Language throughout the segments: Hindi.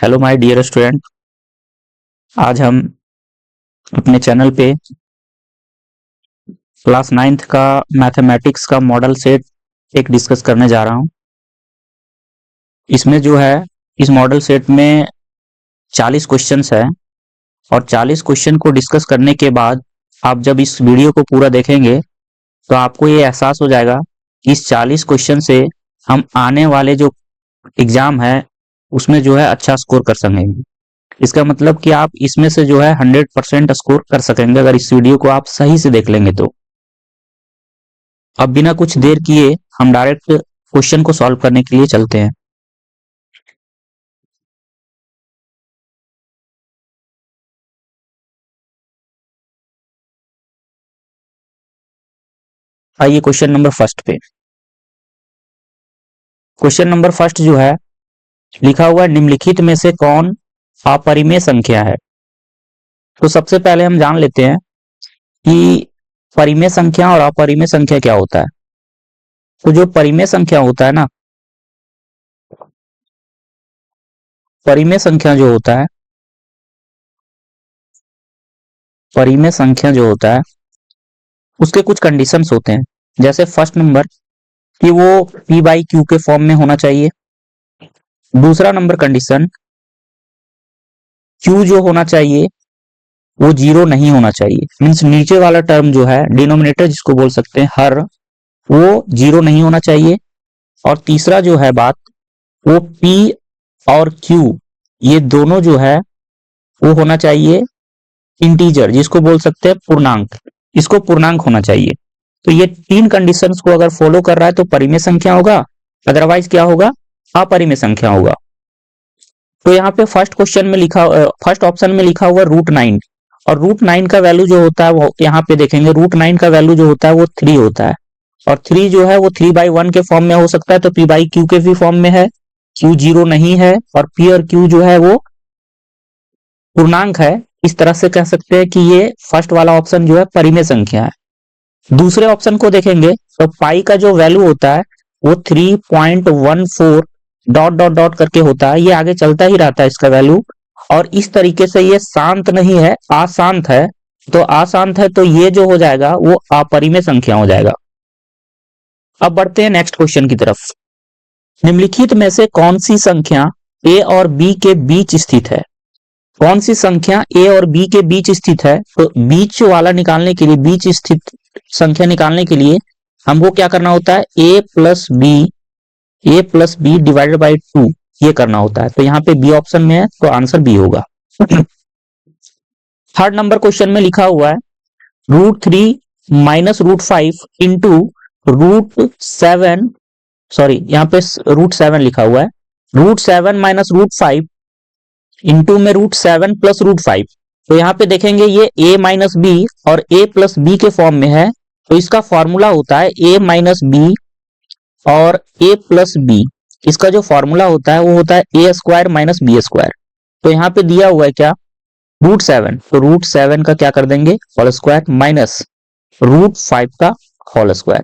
Hello my dear student. आज हम अपने चैनल पे क्लास 9th का मैथमेटिक्स का मॉडल सेट एक डिस्कस करने जा रहा हूँ। इसमें जो है इस मॉडल सेट में 40 क्वेश्चंस है और 40 क्वेश्चन को डिस्कस करने के बाद आप जब इस वीडियो को पूरा देखेंगे तो आपको ये एहसास हो जाएगा कि इस 40 क्वेश्चन से हम आने वाले जो एग्जाम है उसमें जो है अच्छा स्कोर कर सकेंगे। इसका मतलब कि आप इसमें से जो है 100% स्कोर कर सकेंगे अगर इस वीडियो को आप सही से देख लेंगे तो। अब बिना कुछ देर किए हम डायरेक्ट क्वेश्चन को सॉल्व करने के लिए चलते हैं। आइए क्वेश्चन नंबर फर्स्ट पे। क्वेश्चन नंबर फर्स्ट जो है लिखा हुआ है निम्नलिखित में से कौन अपरिमेय संख्या है। तो सबसे पहले हम जान लेते हैं कि परिमेय संख्या और अपरिमेय संख्या क्या होता है। तो जो परिमेय संख्या होता है ना, परिमेय संख्या जो होता है, परिमेय संख्या जो होता है उसके कुछ कंडीशंस होते हैं। जैसे फर्स्ट नंबर कि वो p बाई क्यू के फॉर्म में होना चाहिए। दूसरा नंबर कंडीशन q जो होना चाहिए वो जीरो नहीं होना चाहिए, मीन्स नीचे वाला टर्म जो है डिनोमिनेटर जिसको बोल सकते हैं हर, वो जीरो नहीं होना चाहिए। और तीसरा जो है बात वो p और q ये दोनों जो है वो होना चाहिए इंटीजर जिसको बोल सकते हैं पूर्णांक, इसको पूर्णांक होना चाहिए। तो ये तीन कंडीशंस को अगर फॉलो कर रहा है तो परिमेय संख्या होगा, अदरवाइज क्या होगा, अपरिमेय संख्या होगा। तो यहाँ पे फर्स्ट ऑप्शन में लिखा हुआ √9 और √9 का वैल्यू जो होता है वो यहाँ पे देखेंगे √9 का वैल्यू जो होता है वो 3 होता है और 3 जो है वो 3/1 के फॉर्म में हो सकता है, तो p बाई क्यू के भी फॉर्म में है, q जीरो नहीं है और p और q जो है वो पूर्णांक है। इस तरह से कह सकते हैं कि ये फर्स्ट वाला ऑप्शन जो है परिमेय संख्या है। दूसरे ऑप्शन को देखेंगे तो पाई का जो वैल्यू होता है वो 3.14 डॉट डॉट डॉट करके होता है, ये आगे चलता ही रहता है इसका वैल्यू। और इस तरीके से ये शांत नहीं है, अशांत है। तो अशांत है तो ये जो हो जाएगा वो अपरिमेय संख्या हो जाएगा। अब बढ़ते हैं नेक्स्ट क्वेश्चन की तरफ। निम्नलिखित में से कौन सी संख्या a और b के बीच स्थित है। कौन सी संख्या a और b के बीच स्थित है, तो बीच वाला निकालने के लिए, बीच स्थित संख्या निकालने के लिए हमको क्या करना होता है, a plus B divided by 2 ये करना होता है। तो यहाँ पे बी ऑप्शन में है तो आंसर बी होगा। थर्ड नंबर क्वेश्चन में लिखा हुआ है √3 माइनस √5 इंटू √7, सॉरी यहाँ पे √7 लिखा हुआ है, √7 माइनस √5 इंटू में √7 प्लस √5। तो यहाँ पे देखेंगे ये a माइनस बी और a प्लस बी के फॉर्म में है, तो इसका फॉर्मूला होता है a माइनस बी और a प्लस बी। इसका जो फॉर्मूला होता है वो होता है a square minus B square. तो यहाँ पे दिया हुआ है क्या, √7, तो √7 का क्या कर देंगे होल स्क्वायर माइनस √5 का होल स्क्वायर।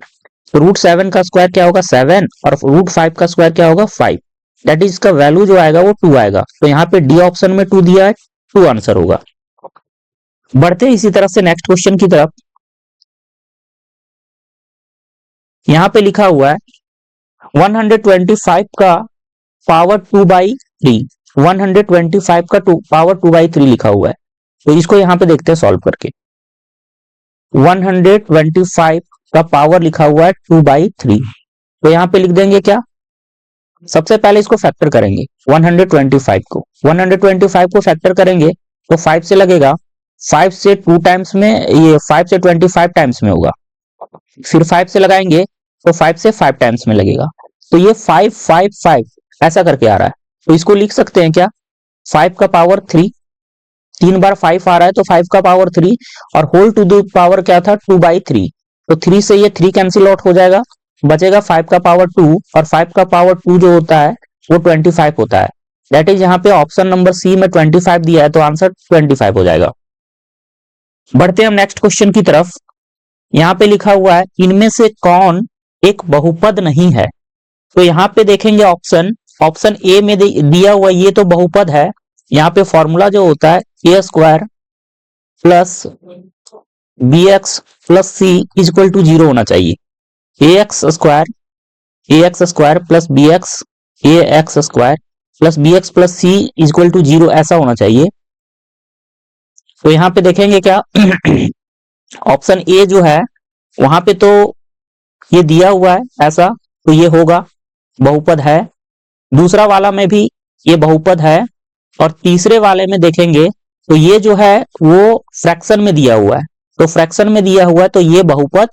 तो √7 का स्क्वायर क्या होगा 7 और √5 का स्क्वायर क्या होगा 5, दैट इज इसका वैल्यू जो आएगा वो 2 आएगा। तो यहाँ पे डी ऑप्शन में 2 दिया है, 2 आंसर होगा। बढ़ते इसी तरफ से नेक्स्ट क्वेश्चन की तरफ। यहाँ पे लिखा हुआ है 125 का पावर 2/3, 125 का पावर 2/3 लिखा हुआ है। तो इसको यहाँ पे देखते हैं सॉल्व करके। 125 का पावर लिखा हुआ है 2/3, तो यहाँ पे लिख देंगे क्या, सबसे पहले इसको फैक्टर करेंगे 125 को, 125 को फैक्टर करेंगे तो 5 से लगेगा, 5 से 2 टाइम्स में, ये 5 से 25 टाइम्स में होगा, फिर 5 से लगाएंगे तो 5 से 5 टाइम्स में लगेगा। तो ये 5 5 5 ऐसा करके आ रहा है। तो इसको लिख सकते हैं क्या, 5 का पावर 3, 3 बार 5 आ रहा है तो 5 का पावर 3 और होल टू द पावर क्या था 2/3, तो 3 से ये 3 कैंसिल आउट हो जाएगा, बचेगा 5 का पावर 2 और 5 का पावर 2 जो होता है वो 25 होता है। दैट इज यहाँ पे ऑप्शन नंबर सी में 25 दिया है तो आंसर 25 हो जाएगा। बढ़ते हैं हम नेक्स्ट क्वेश्चन की तरफ। यहाँ पे लिखा हुआ है इनमें से कौन एक बहुपद नहीं है। तो यहाँ पे देखेंगे ऑप्शन ऑप्शन ए में दिया हुआ ये तो बहुपद है, यहाँ पे फॉर्मूला जो होता है A square plus B X plus C equal to 0 होना चाहिए। A X square plus B X A X square plus B X plus C equal to 0 ऐसा होना चाहिए। तो यहाँ पे देखेंगे क्या ऑप्शन ए जो है वहां पे तो ये दिया हुआ है ऐसा, तो ये होगा बहुपद है। दूसरा वाला में भी ये बहुपद है, और तीसरे वाले में देखेंगे तो ये जो है वो फ्रैक्शन में दिया हुआ है, तो फ्रैक्शन में दिया हुआ है तो ये बहुपद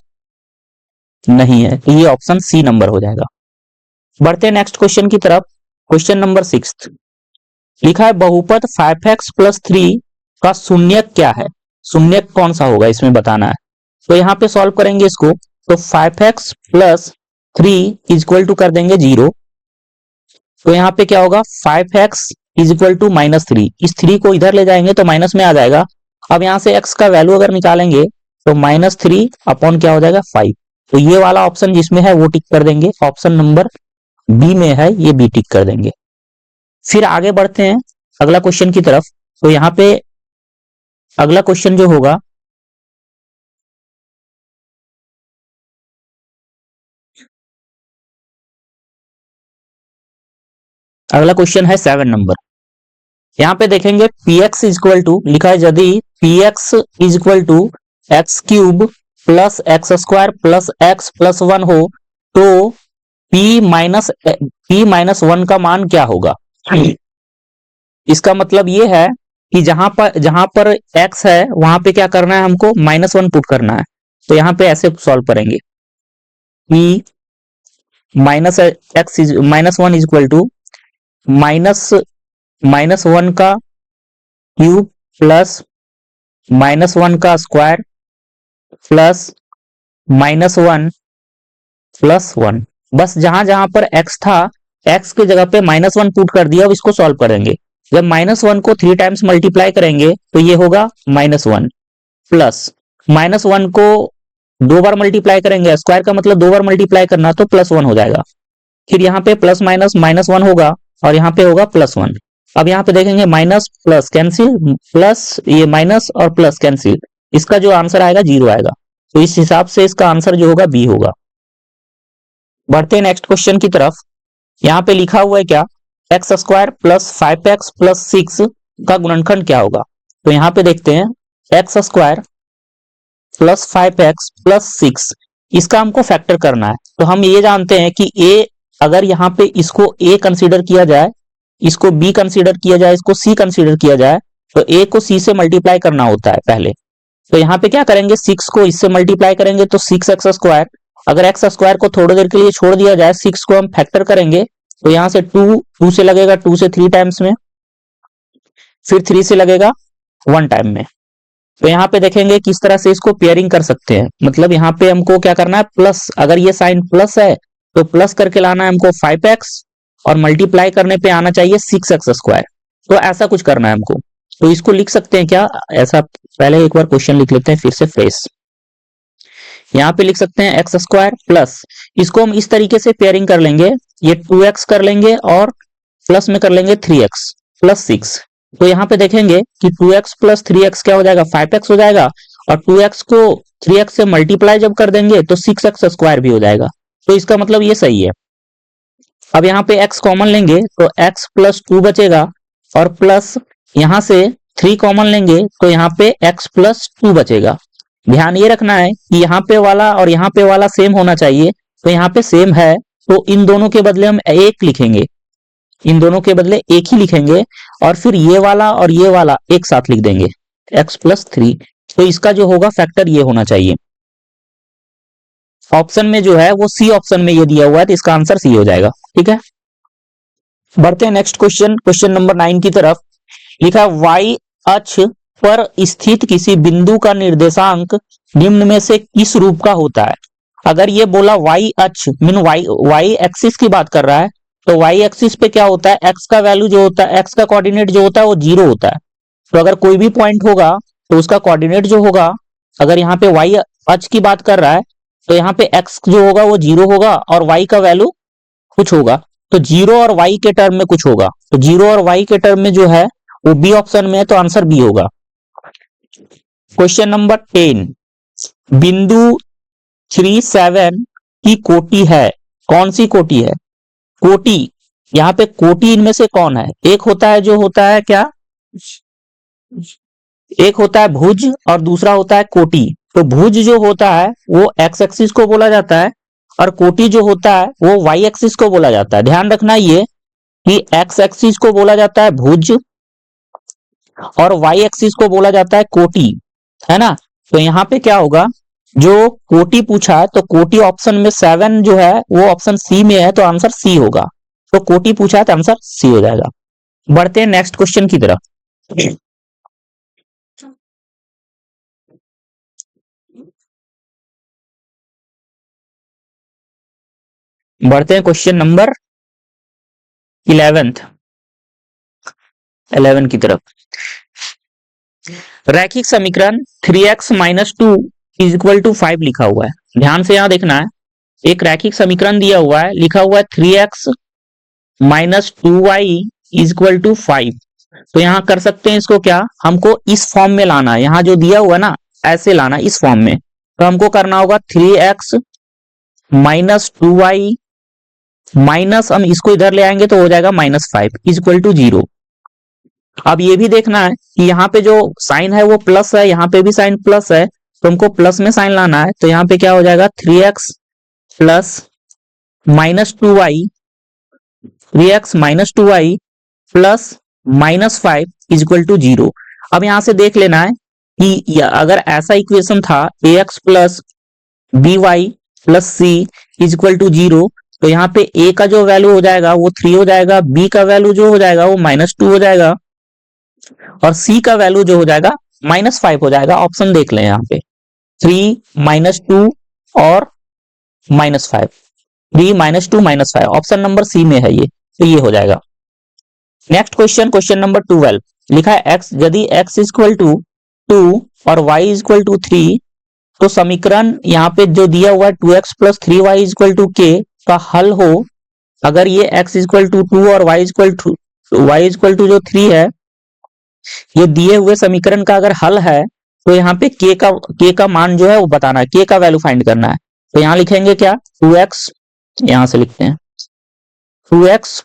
नहीं है, तो ये ऑप्शन सी नंबर हो जाएगा। बढ़ते हैं नेक्स्ट क्वेश्चन की तरफ। क्वेश्चन नंबर 6 लिखा है बहुपद 5x प्लस 3 का शून्यक क्या है। शून्यक कौन सा होगा इसमें बताना है। तो यहाँ पे सॉल्व करेंगे इसको, तो 5x प्लस 3 इक्वल टू कर देंगे 0। तो यहाँ पे क्या होगा 5x इक्वल टू -3, इस 3 को इधर ले जाएंगे तो माइनस में आ जाएगा। अब यहाँ से x का वैल्यू अगर निकालेंगे तो -3 अपॉन क्या हो जाएगा 5। तो ये वाला ऑप्शन जिसमें है वो टिक कर देंगे, ऑप्शन नंबर बी में है ये बी टिक कर देंगे। फिर आगे बढ़ते हैं अगला क्वेश्चन की तरफ। तो यहाँ पे अगला क्वेश्चन जो होगा अगला क्वेश्चन है 7 नंबर। यहाँ पे देखेंगे px इक्वल टू लिखा है यदि px equal to X cube plus X square plus X plus 1 हो तो p माइनस 1 का मान क्या होगा। इसका मतलब ये है कि जहां पर x है वहां पे क्या करना है हमको -1 पुट करना है। तो यहाँ पे ऐसे सॉल्व करेंगे p -1 इक्वल टू -1 का क्यूब प्लस -1 का स्क्वायर प्लस -1 प्लस 1। बस जहां जहां पर x था x की जगह पे -1 पुट कर दिया। अब इसको सॉल्व करेंगे, जब -1 को 3 टाइम्स मल्टीप्लाई करेंगे तो ये होगा -1 प्लस -1 को 2 बार मल्टीप्लाई करेंगे, स्क्वायर का मतलब 2 बार मल्टीप्लाई करना, तो +1 हो जाएगा। फिर यहाँ पे प्लस माइनस -1 होगा और यहाँ पे होगा +1। अब यहाँ पे देखेंगे माइनस प्लस कैंसिल, प्लस ये माइनस और प्लस कैंसिल, इसका जो आंसर आएगा 0 आएगा। तो इस हिसाब से इसका आंसर जो होगा बी होगा। बढ़ते हैं नेक्स्ट क्वेश्चन की तरफ। यहाँ पे लिखा हुआ है क्या x square plus 5x plus 6 का गुणनखंड क्या होगा। तो यहाँ पे देखते हैं x square plus 5x plus 6, इसका हमको फैक्टर करना है। तो हम ये जानते हैं कि a, अगर यहाँ पे इसको a कंसीडर किया जाए, इसको b कंसीडर किया जाए, इसको c कंसीडर किया जाए, तो a को c से मल्टीप्लाई करना होता है पहले। तो यहाँ पे क्या करेंगे 6 को इससे मल्टीप्लाई करेंगे तो 6x स्क्वायर, अगर x स्क्वायर को थोड़ी देर के लिए छोड़ दिया जाए, 6 को हम फैक्टर करेंगे तो यहाँ से 2 से लगेगा 2 से 3 टाइम्स में, फिर 3 से लगेगा 1 टाइम में। तो यहाँ पे देखेंगे किस तरह से इसको पेयरिंग कर सकते हैं। मतलब यहाँ पे हमको क्या करना है प्लस, अगर ये साइन प्लस है तो प्लस करके लाना है हमको 5x और मल्टीप्लाई करने पे आना चाहिए 6x स्क्वायर। तो ऐसा कुछ करना है हमको। तो इसको लिख सकते हैं क्या ऐसा, पहले एक बार क्वेश्चन लिख लेते हैं फिर से फ्रेश। यहाँ पे लिख सकते हैं एक्स स्क्वायर प्लस, इसको हम इस तरीके से पेयरिंग कर लेंगे, ये 2x कर लेंगे और प्लस में कर लेंगे 3x प्लस 6। तो यहाँ पे देखेंगे कि 2x प्लस 3x क्या हो जाएगा 5x हो जाएगा, और 2x को 3x से मल्टीप्लाई जब कर देंगे तो 6x स्क्वायर भी हो जाएगा। तो इसका मतलब ये सही है। अब यहाँ पे x कॉमन लेंगे तो x प्लस 2 बचेगा, और प्लस यहाँ से 3 कॉमन लेंगे तो यहाँ पे x प्लस 2 बचेगा। ध्यान ये रखना है कि यहाँ पे वाला और यहाँ पे वाला सेम होना चाहिए। तो यहाँ पे सेम है तो इन दोनों के बदले हम एक लिखेंगे, इन दोनों के बदले एक ही लिखेंगे, और फिर ये वाला और ये वाला एक साथ लिख देंगे x प्लस 3। तो इसका जो होगा फैक्टर ये होना चाहिए। ऑप्शन में जो है वो सी ऑप्शन में ये दिया हुआ है, तो इसका आंसर सी हो जाएगा। ठीक है, बढ़ते हैं नेक्स्ट क्वेश्चन, क्वेश्चन नंबर 9 की तरफ। लिखा y अक्ष पर स्थित किसी बिंदु का निर्देशांक निम्न में से किस रूप का होता है। अगर ये बोला y अक्ष मीन y एक्सिस की बात कर रहा है, तो y एक्सिस पे क्या होता है x का वैल्यू जो होता है, x का कोऑर्डिनेट जो होता है वो 0 होता है। तो अगर कोई भी पॉइंट होगा तो उसका कोऑर्डिनेट जो होगा, अगर यहाँ पे y अक्ष की बात कर रहा है तो यहाँ पे x जो होगा वो 0 होगा और y का वैल्यू कुछ होगा। तो जीरो और वाई के टर्म में कुछ होगा, तो जीरो और वाई के टर्म में जो है वो बी ऑप्शन में है, तो आंसर बी होगा। क्वेश्चन नंबर 10, बिंदु 37 की कोटि है, कौन सी कोटि है? कोटि, यहाँ पे कोटि इनमें से कौन है? एक होता है जो होता है क्या, एक होता है भुज और दूसरा होता है कोटि। तो भुज जो होता है वो एक्स एक्सिस को बोला जाता है और कोटि जो होता है वो वाई एक्सिस को बोला जाता है। ध्यान रखना ये कि एक्स एक्सिस को बोला जाता है भुज और वाई एक्सिस को बोला जाता है कोटि, है ना। तो यहाँ पे क्या होगा, जो कोटि पूछा है तो कोटि ऑप्शन में 7 जो है वो ऑप्शन सी में है, तो आंसर सी होगा। तो कोटि पूछा है तो आंसर सी हो जाएगा। बढ़ते हैं नेक्स्ट क्वेश्चन की तरफ। बढ़ते हैं क्वेश्चन नंबर 11 की तरफ। रैखिक समीकरण 3x - 2 = 5 लिखा हुआ है। ध्यान से यहां देखना है, एक रैखिक समीकरण दिया हुआ है, लिखा हुआ है 3x - 2y = 5। तो यहां कर सकते हैं इसको क्या, हमको इस फॉर्म में लाना है, यहां जो दिया हुआ है ना ऐसे लाना इस फॉर्म में। तो हमको करना होगा 3x - 2y माइनस, हम इसको इधर ले आएंगे तो हो जाएगा -5 = 0। अब ये भी देखना है कि यहाँ पे जो साइन है वो प्लस है, यहाँ पे भी साइन प्लस है, तो हमको प्लस में साइन लाना है। तो यहाँ पे क्या हो जाएगा 3x + -2y, 3x - 2y plus -5 = 0। अब यहां से देख लेना है कि अगर ऐसा इक्वेशन था ax + by + c = 0, तो यहाँ पे a का जो वैल्यू हो जाएगा वो 3 हो जाएगा, b का वैल्यू जो हो जाएगा वो -2 हो जाएगा और c का वैल्यू जो हो जाएगा -5 हो जाएगा। ऑप्शन देख लें यहाँ पे 3 - 2 और -5, 3 - 2 -5, ऑप्शन नंबर सी में है ये, तो ये हो जाएगा। नेक्स्ट क्वेश्चन, क्वेश्चन नंबर 12 लिखा है x, यदि x = 2 और y = 3, तो समीकरण यहाँ पे जो दिया हुआ है 2x + 3y = k का हल हो। अगर ये x = 2 और y = जो 3 है, ये दिए हुए समीकरण का अगर हल है, तो यहाँ पे k का मान जो है वो बताना है, k का वैल्यू फाइंड करना है। तो यहाँ लिखेंगे क्या 2x, यहां से लिखते हैं 2x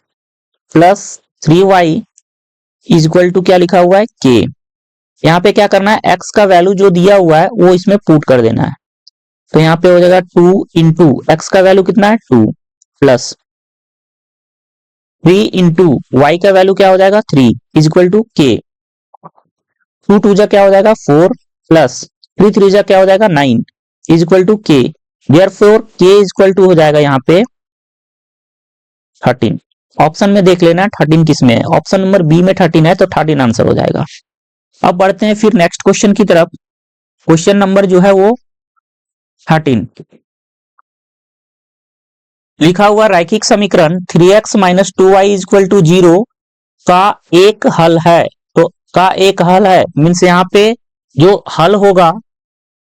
+ 3y = क्या लिखा हुआ है k। यहाँ पे क्या करना है, x का वैल्यू जो दिया हुआ है वो इसमें पुट कर देना है। तो यहाँ पे हो जाएगा 2 × x का वैल्यू कितना है 2 प्लस 3 × y का वैल्यू क्या हो जाएगा 3 = k। 2 2 जा क्या हो जाएगा 4 प्लस 3 3 जा क्या हो जाएगा 9 = k। देयरफॉर k = हो जाएगा यहाँ पे 13। ऑप्शन में देख लेना 13 किस में है, ऑप्शन नंबर बी में 13 है, तो 13 आंसर हो जाएगा। अब बढ़ते हैं फिर नेक्स्ट क्वेश्चन की तरफ। क्वेश्चन नंबर जो है वो 13 लिखा हुआ रैखिक समीकरण 3x - 2y = 0 का एक हल है। तो का एक हल है मीन्स यहाँ पे जो हल होगा,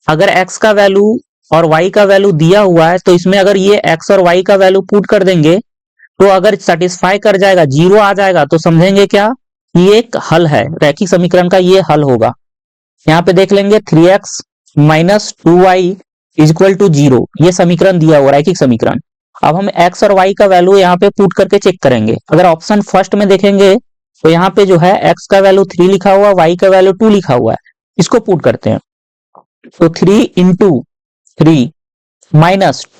अगर x का वैल्यू और y का वैल्यू दिया हुआ है, तो इसमें अगर ये x और y का वैल्यू पुट कर देंगे, तो अगर सेटिस्फाई कर जाएगा 0 आ जाएगा, तो समझेंगे क्या ये एक हल है, रैखिक समीकरण का ये हल होगा। यहाँ पे देख लेंगे 3x - 2y = 0, ये समीकरण दिया हुआ रैखिक समीकरण। अब हम x और y का वैल्यू यहाँ पे पुट करके चेक करेंगे। अगर ऑप्शन फर्स्ट में देखेंगे तो यहाँ पे जो है x का वैल्यू 3 लिखा हुआ, y का वैल्यू 2 लिखा हुआ है, इसको पुट करते हैं। तो 3 × 3 -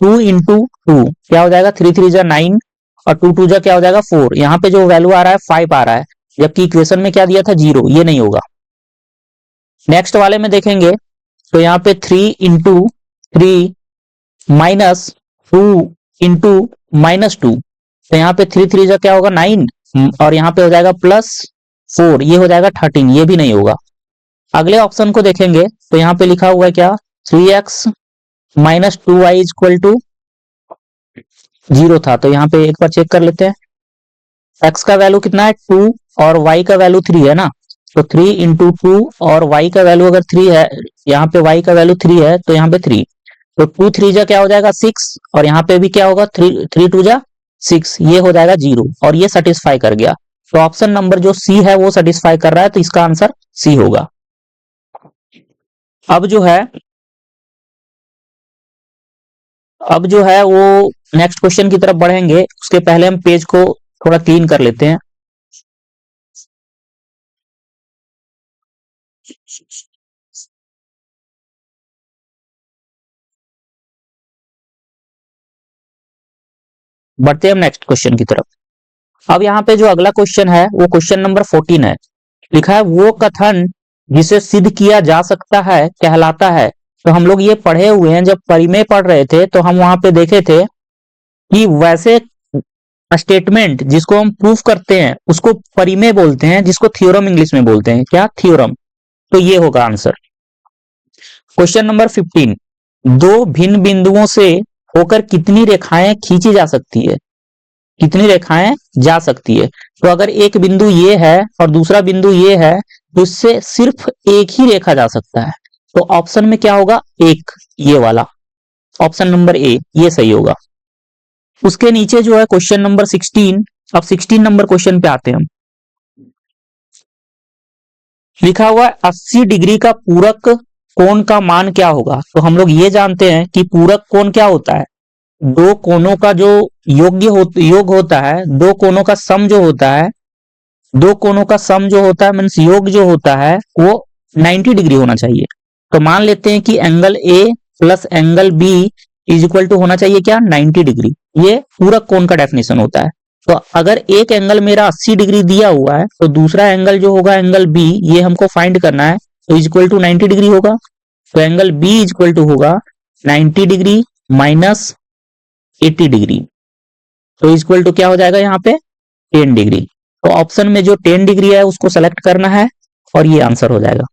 2 × 2 क्या हो जाएगा 3 3 जा 9 और 2 2 जा क्या हो जाएगा 4। यहाँ पे जो वैल्यू आ रहा है 5 आ रहा है, जबकि इक्वेशन में क्या दिया था 0, ये नहीं होगा। नेक्स्ट वाले में देखेंगे तो यहाँ पे 3 × 3 - 2 × -2, तो यहाँ पे 3 3 जा क्या होगा 9 और यहाँ पे हो जाएगा +4, ये हो जाएगा 13, ये भी नहीं होगा। अगले ऑप्शन को देखेंगे तो यहाँ पे लिखा हुआ है क्या 3x - 2y = 0 था, तो यहाँ पे एक बार चेक कर लेते हैं। x का वैल्यू कितना है 2 और y का वैल्यू 3 है ना, तो 3 × 2 और y का वैल्यू अगर 3 है, यहाँ पे y का वैल्यू 3 है, तो यहाँ पे 3, तो 2 3 जा क्या हो जाएगा 6 और यहाँ पे भी क्या होगा 3 3 2 जा 6 ये हो जाएगा 0 और ये सेटिस्फाई कर गया। तो ऑप्शन नंबर जो सी है वो सेटिस्फाई कर रहा है, तो इसका आंसर सी होगा। अब जो है वो नेक्स्ट क्वेश्चन की तरफ बढ़ेंगे, उसके पहले हम पेज को थोड़ा क्लीन कर लेते हैं। बढ़ते हैं हम नेक्स्ट क्वेश्चन की तरफ। अब यहाँ पे जो अगला क्वेश्चन है वो क्वेश्चन नंबर 14 है। लिखा है वो कथन जिसे सिद्ध किया जा सकता है कहलाता है। तो हम लोग ये पढ़े हुए हैं, जब परिमेय पढ़ रहे थे तो हम वहां पे देखे थे कि वैसे स्टेटमेंट जिसको हम प्रूफ करते हैं उसको परिमेय बोलते हैं, जिसको थ्योरम इंग्लिश में बोलते हैं। क्या? थ्योरम। तो ये होगा आंसर। क्वेश्चन नंबर 15, दो भिन्न बिंदुओं से होकर कितनी रेखाएं खींची जा सकती है? कितनी रेखाएं जा सकती है? तो अगर एक बिंदु ये है और दूसरा बिंदु ये है तो इससे सिर्फ एक ही रेखा जा सकता है। तो ऑप्शन में क्या होगा? एक, ये वाला ऑप्शन नंबर ए ये सही होगा। उसके नीचे जो है क्वेश्चन नंबर 16। अब 16 नंबर क्वेश्चन पे आते हैं हम। लिखा हुआ है 80 डिग्री का पूरक कोण का मान क्या होगा? तो हम लोग ये जानते हैं कि पूरक कोण क्या होता है? दो कोणों का जो योग होता है, दो कोणों का सम जो होता है, दो कोणों का सम जो होता है मीन्स योग जो होता है वो 90 डिग्री होना चाहिए। तो मान लेते हैं कि angle A plus angle B is equal to होना चाहिए क्या? 90 डिग्री। ये पूरक कोण का डेफिनेशन होता है। तो अगर एक एंगल मेरा 80 डिग्री दिया हुआ है तो दूसरा एंगल जो होगा एंगल बी, ये हमको फाइंड करना है, तो इज इक्वल टू 90 डिग्री होगा। तो angle B is equal to होगा 90 डिग्री माइनस 80 डिग्री। तो इज इक्वल टू क्या हो जाएगा यहाँ पे? 10 डिग्री। तो ऑप्शन में जो 10 डिग्री है उसको सेलेक्ट करना है और ये आंसर हो जाएगा।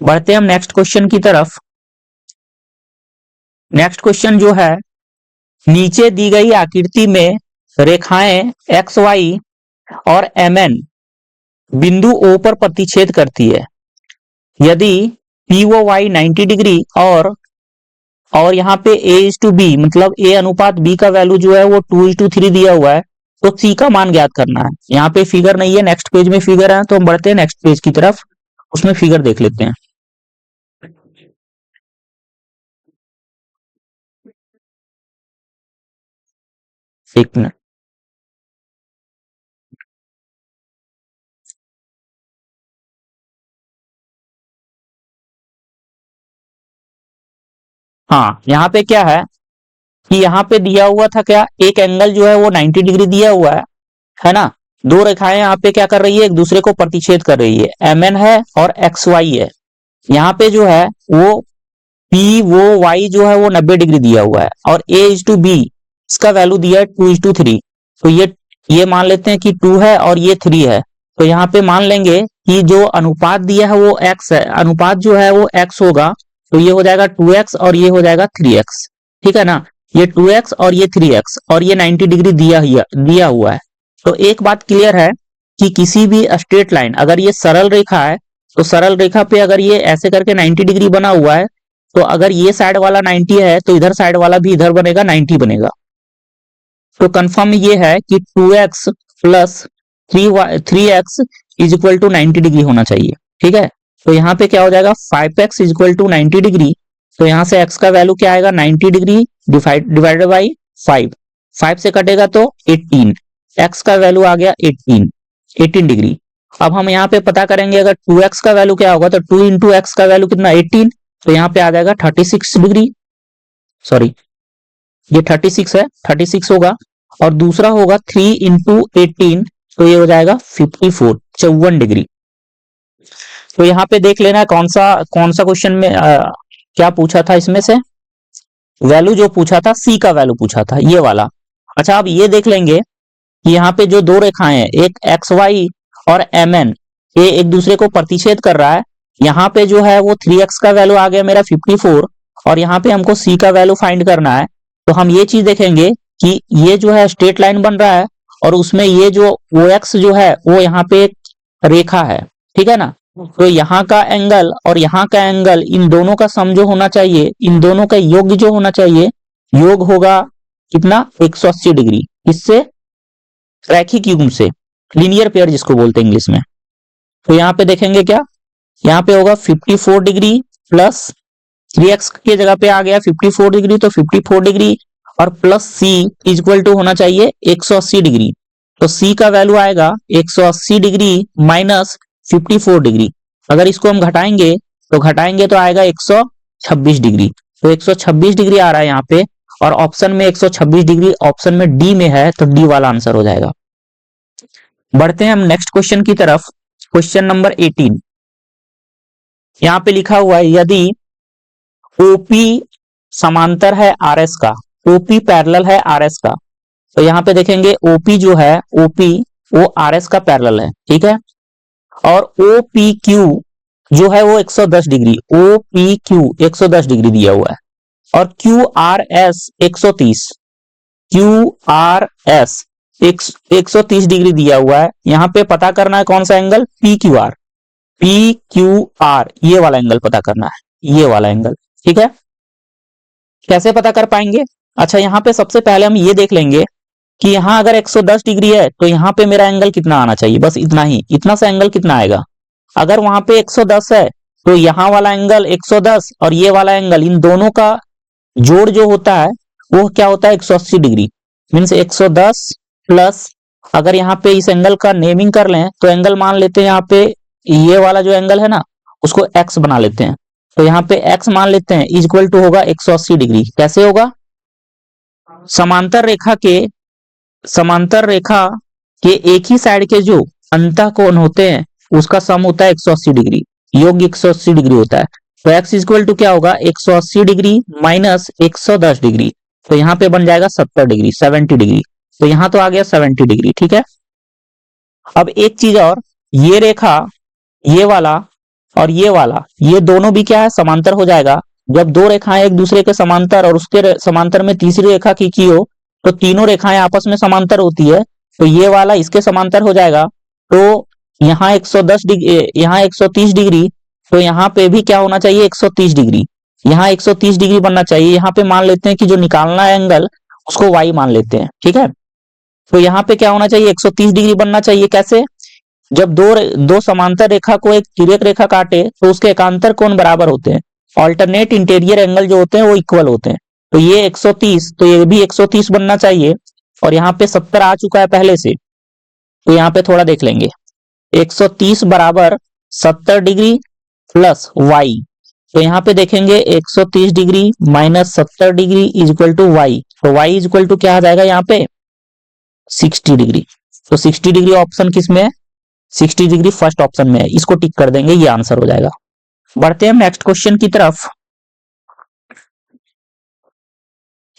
बढ़ते हैं हम नेक्स्ट क्वेश्चन की तरफ। नेक्स्ट क्वेश्चन जो है, नीचे दी गई आकृति में रेखाएं एक्स वाई और एम एन बिंदु ओ पर प्रतिच्छेद करती है। यदि पी ओ वाई 90 डिग्री और यहाँ पे ए इज टू बी मतलब ए अनुपात बी का वैल्यू जो है वो 2:3 दिया हुआ है, तो सी का मान ज्ञात करना है। यहाँ पे फिगर नहीं है, नेक्स्ट पेज में फिगर है। तो हम बढ़ते हैं नेक्स्ट पेज की तरफ, उसमें फिगर देख लेते हैं। एक मिनट। हाँ, यहाँ पे क्या है कि यहाँ पे दिया हुआ था क्या, एक एंगल जो है वो 90 डिग्री दिया हुआ है ना। दो रेखाएं यहाँ पे क्या कर रही है, एक दूसरे को प्रतिच्छेद कर रही है। एम एन है और एक्स वाई है। यहाँ पे जो है वो पी वो वाई जो है वो 90 डिग्री दिया हुआ है और ए इज टू बी इसका वैल्यू दिया है 2:3। तो ये मान लेते हैं कि 2 है और ये 3 है। तो यहाँ पे मान लेंगे कि जो अनुपात दिया है वो x है, अनुपात जो है वो x होगा। तो ये हो जाएगा 2x और ये हो जाएगा 3x। ठीक है ना, ये 2x और ये 3x और ये 90 डिग्री दिया हुआ है। तो एक बात क्लियर है कि किसी भी स्ट्रेट लाइन, अगर ये सरल रेखा है तो सरल रेखा पे अगर ये ऐसे करके 90 डिग्री बना हुआ है, तो अगर ये साइड वाला 90 है तो इधर साइड वाला भी इधर बनेगा 90 बनेगा। तो कंफर्म ये है कि 2x plus 3x is equal to 90 degree होना चाहिए। ठीक है, तो यहाँ पे क्या हो जाएगा 5x is equal to 90 degree. तो यहाँ से x का वैल्यू क्या आएगा 90 डिग्री डिवाइडेड बाई 5। 5 से कटेगा तो 18, x का वैल्यू आ गया 18 डिग्री। अब हम यहाँ पे पता करेंगे अगर 2x का वैल्यू क्या होगा, तो 2 इंटू एक्स का वैल्यू कितना 18। तो यहाँ पे आ जाएगा 36 डिग्री, सॉरी ये 36 है, 36 होगा। और दूसरा होगा 3 इंटू 18, तो ये हो जाएगा 54 डिग्री। तो यहाँ पे देख लेना कौन सा क्वेश्चन में क्या पूछा था, इसमें से वैल्यू जो पूछा था सी का वैल्यू पूछा था, ये वाला। अच्छा, अब ये देख लेंगे कि यहाँ पे जो दो रेखाएं हैं, एक एक्स वाई और एम एन, ये एक दूसरे को प्रतिच्छेद कर रहा है। यहाँ पे जो है वो 3x का वैल्यू आ गया मेरा 54 और यहाँ पे हमको c का वैल्यू फाइंड करना है। तो हम ये चीज देखेंगे कि ये जो है स्ट्रेट लाइन बन रहा है और उसमें ये जो OX जो है वो यहाँ पे एक रेखा है। ठीक है ना, तो यहाँ का एंगल और यहाँ का एंगल, इन दोनों का सम जो होना चाहिए, इन दोनों का योग जो होना चाहिए, योग होगा कितना 180 डिग्री। इससे रैखिक युग्म से, लीनियर पेयर जिसको बोलते हैं इंग्लिश में। तो यहाँ पे देखेंगे क्या, यहाँ पे होगा 54 डिग्री प्लस 3x के जगह पे आ गया 54 डिग्री, तो 54 डिग्री और प्लस c इक्वल टू होना चाहिए 180 डिग्री। तो c का वैल्यू आएगा 180 डिग्री माइनस 54 डिग्री। अगर इसको हम घटाएंगे तो आएगा 126 डिग्री। तो 126 डिग्री आ रहा है यहाँ पे, और ऑप्शन में 126 डिग्री ऑप्शन में डी में है, तो डी वाला आंसर हो जाएगा। बढ़ते हैं हम नेक्स्ट क्वेश्चन की तरफ। क्वेश्चन नंबर 18 यहाँ पे लिखा हुआ है, यदि ओपी समांतर है आरएस का, ओपी पैरेलल है आरएस का, तो यहाँ पे देखेंगे ओपी जो है, ओपी वो आरएस का पैरेलल है, ठीक है। और ओपीक्यू जो है वो 110 डिग्री, ओपीक्यू 110 डिग्री दिया हुआ है, और क्यूआरएस 130, क्यूआरएस 130 डिग्री दिया हुआ है। यहाँ पे पता करना है कौन सा एंगल, पीक्यूआर, पीक्यूआर ये वाला एंगल पता करना है, ये वाला एंगल, ठीक है। कैसे पता कर पाएंगे? अच्छा, यहाँ पे सबसे पहले हम ये देख लेंगे कि यहाँ अगर 110 डिग्री है तो यहाँ पे मेरा एंगल कितना आना चाहिए, बस इतना ही, इतना सा एंगल कितना आएगा। अगर वहां पे 110 है तो यहाँ वाला एंगल 110 और ये वाला एंगल, इन दोनों का जोड़ जो होता है वो क्या होता है, 180 डिग्री। मीन्स 110 प्लस, अगर यहाँ पे इस एंगल का नेमिंग कर लें तो एंगल मान लेते हैं यहाँ पे, ये वाला जो एंगल है ना उसको एक्स बना लेते हैं, तो यहाँ पे एक्स मान लेते हैं, इक्वल टू होगा 180 डिग्री। कैसे होगा, समांतर रेखा के एक ही साइड के जो अंतः कोण होते हैं उसका सम होता है 180 डिग्री, योग 180 डिग्री होता है। तो x इक्वल टू क्या होगा, 180 डिग्री माइनस 110 डिग्री, तो यहाँ पे बन जाएगा 70 डिग्री, 70 डिग्री। तो यहाँ तो आ गया 70 डिग्री, ठीक है। अब एक चीज और, ये रेखा, ये वाला और ये वाला, ये दोनों भी क्या है, समांतर हो जाएगा। जब दो रेखाएं एक दूसरे के समांतर और उसके समांतर में तीसरी रेखा की हो तो तीनों रेखाएं आपस में समांतर होती है, तो ये वाला इसके समांतर हो जाएगा। तो यहाँ 110 डिग्री, यहाँ 130 डिग्री, तो यहाँ पे भी क्या होना चाहिए, 130 डिग्री, यहाँ 130 डिग्री बनना चाहिए। यहाँ पे मान लेते हैं कि जो निकालना है एंगल उसको y मान लेते हैं, ठीक है। तो यहाँ पे क्या होना चाहिए, 130 डिग्री बनना चाहिए। कैसे, जब दो समांतर रेखा को एक तिर्यक रेखा काटे तो उसके एकांतर कोण बराबर होते हैं, ऑल्टरनेट इंटीरियर एंगल जो होते हैं वो इक्वल होते हैं। तो ये 130, तो ये भी 130 बनना चाहिए, और यहाँ पे 70 आ चुका है पहले से, तो यहाँ पे थोड़ा देख लेंगे, 130 बराबर 70 डिग्री प्लस y, तो यहाँ पे देखेंगे 130 degree minus 70 degree equal to y, तो y इक्वल टू क्या आ जाएगा यहाँ पे 60 डिग्री। तो 60 डिग्री ऑप्शन किस में है, 60 डिग्री फर्स्ट ऑप्शन में है, इसको टिक कर देंगे, ये आंसर हो जाएगा। बढ़ते हैं नेक्स्ट क्वेश्चन की तरफ।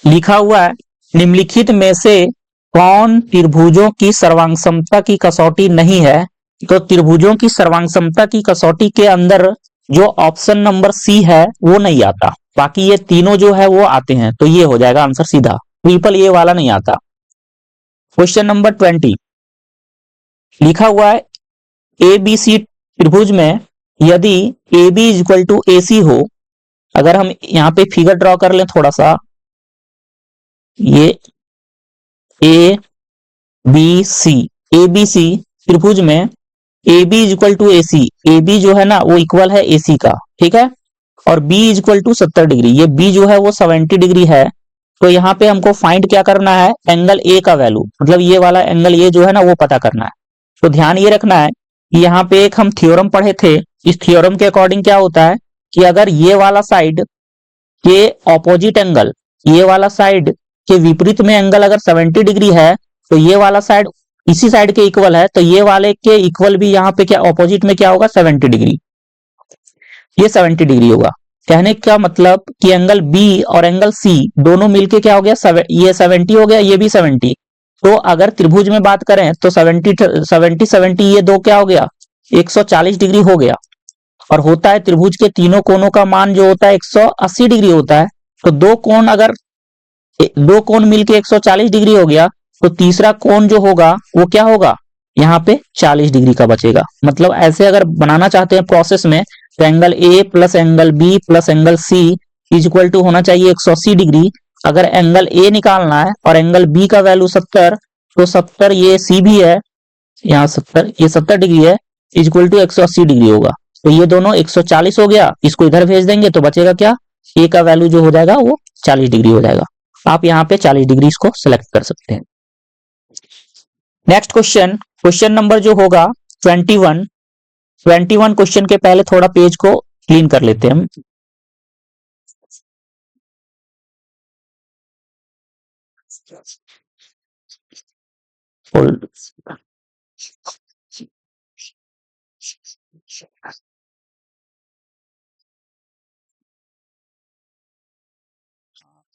लिखा हुआ है, निम्नलिखित में से कौन त्रिभुजों की सर्वांग समता की कसौटी नहीं है। तो त्रिभुजों की सर्वांग समता की कसौटी के अंदर जो ऑप्शन नंबर सी है वो नहीं आता, बाकी ये तीनों जो है वो आते हैं, तो ये हो जाएगा आंसर सीधा, ट्रिपल ए वाला नहीं आता। क्वेश्चन नंबर 20 लिखा हुआ है, ए बी सी त्रिभुज में यदि ए बी इक्वल टू ए सी हो, अगर हम यहाँ पे फिगर ड्रॉ कर लें थोड़ा सा, ये ए बी सी त्रिभुज में A B equal to A C, A B जो है ना वो इक्वल है ए सी का, ठीक है, और बी इक्वल टू 70 डिग्री, ये बी जो है वो 70 डिग्री है। तो यहाँ पे हमको फाइंड क्या करना है, एंगल ए का वैल्यू, मतलब ये वाला एंगल ए जो है ना वो पता करना है। तो ध्यान ये रखना है कि यहाँ पे एक हम थ्योरम पढ़े थे, इस थ्योरम के अकॉर्डिंग क्या होता है कि अगर ये वाला साइड के ऑपोजिट एंगल, ये वाला साइड के विपरीत में एंगल अगर 70 डिग्री है तो ये वाला साइड इसी साइड के इक्वल है, तो ये वाले के इक्वल भी यहाँ पे क्या ऑपोजिट में क्या होगा 70 डिग्री, ये 70 डिग्री होगा। कहने का मतलब कि एंगल बी और एंगल सी दोनों मिलके क्या हो गया, ये 70 हो गया, ये भी 70। तो अगर त्रिभुज में बात करें तो 70 ये दो क्या हो गया 140 डिग्री हो गया, और होता है त्रिभुज के तीनों कोणों का मान जो होता है 180 डिग्री होता है। तो दो कोण मिलके 140 डिग्री हो गया, तो तीसरा कोण जो होगा वो क्या होगा, यहाँ पे 40 डिग्री का बचेगा। मतलब ऐसे अगर बनाना चाहते हैं प्रोसेस में, तो angle A plus angle B plus angle C equal to होना चाहिए 180 डिग्री, अगर एंगल ए निकालना है और एंगल बी का वैल्यू 70, तो 70 ये सी भी है, यहाँ 70, ये 70 डिग्री है, इक्वल टू 180 डिग्री होगा। तो ये दोनों 140 हो गया, इसको इधर भेज देंगे तो बचेगा क्या, ए का वैल्यू जो हो जाएगा वो 40 डिग्री हो जाएगा। आप यहाँ पे 40 डिग्री इसको सिलेक्ट कर सकते हैं। नेक्स्ट क्वेश्चन, क्वेश्चन नंबर जो होगा 21 क्वेश्चन के पहले थोड़ा पेज को क्लीन कर लेते हैं हम।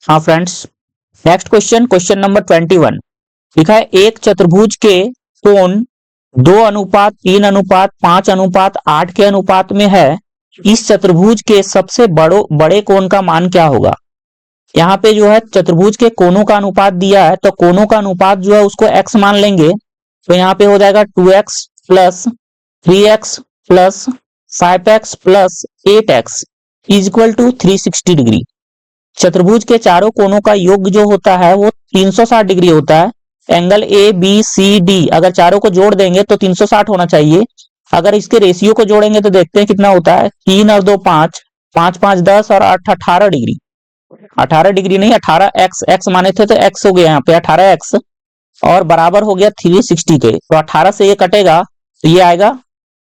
हाँ friends, next question, question number 21 लिखा है एक चतुर्भुज के कोण 2:3:5:8 के अनुपात में है, इस चतुर्भुज के सबसे बड़े कोण का मान क्या होगा। यहाँ पे जो है चतुर्भुज के कोणों का अनुपात दिया है, तो कोणों का अनुपात जो है उसको x मान लेंगे, तो यहाँ पे हो जाएगा 2x plus 3x plus 5x plus 8x equal to 360 degree. चतुर्भुज के चारों कोणों का योग जो होता है वो 360 डिग्री होता है। Angle A B C D अगर चारों को जोड़ देंगे तो 360 होना चाहिए। अगर इसके रेशियो को जोड़ेंगे तो देखते हैं कितना होता है, 3 और 2 5, 5 5 10 और 8 18 डिग्री, 18 डिग्री नहीं 18x माने थे तो x हो गया यहाँ पे 18x और बराबर हो गया 360 के, तो 18 से ये कटेगा तो ये आएगा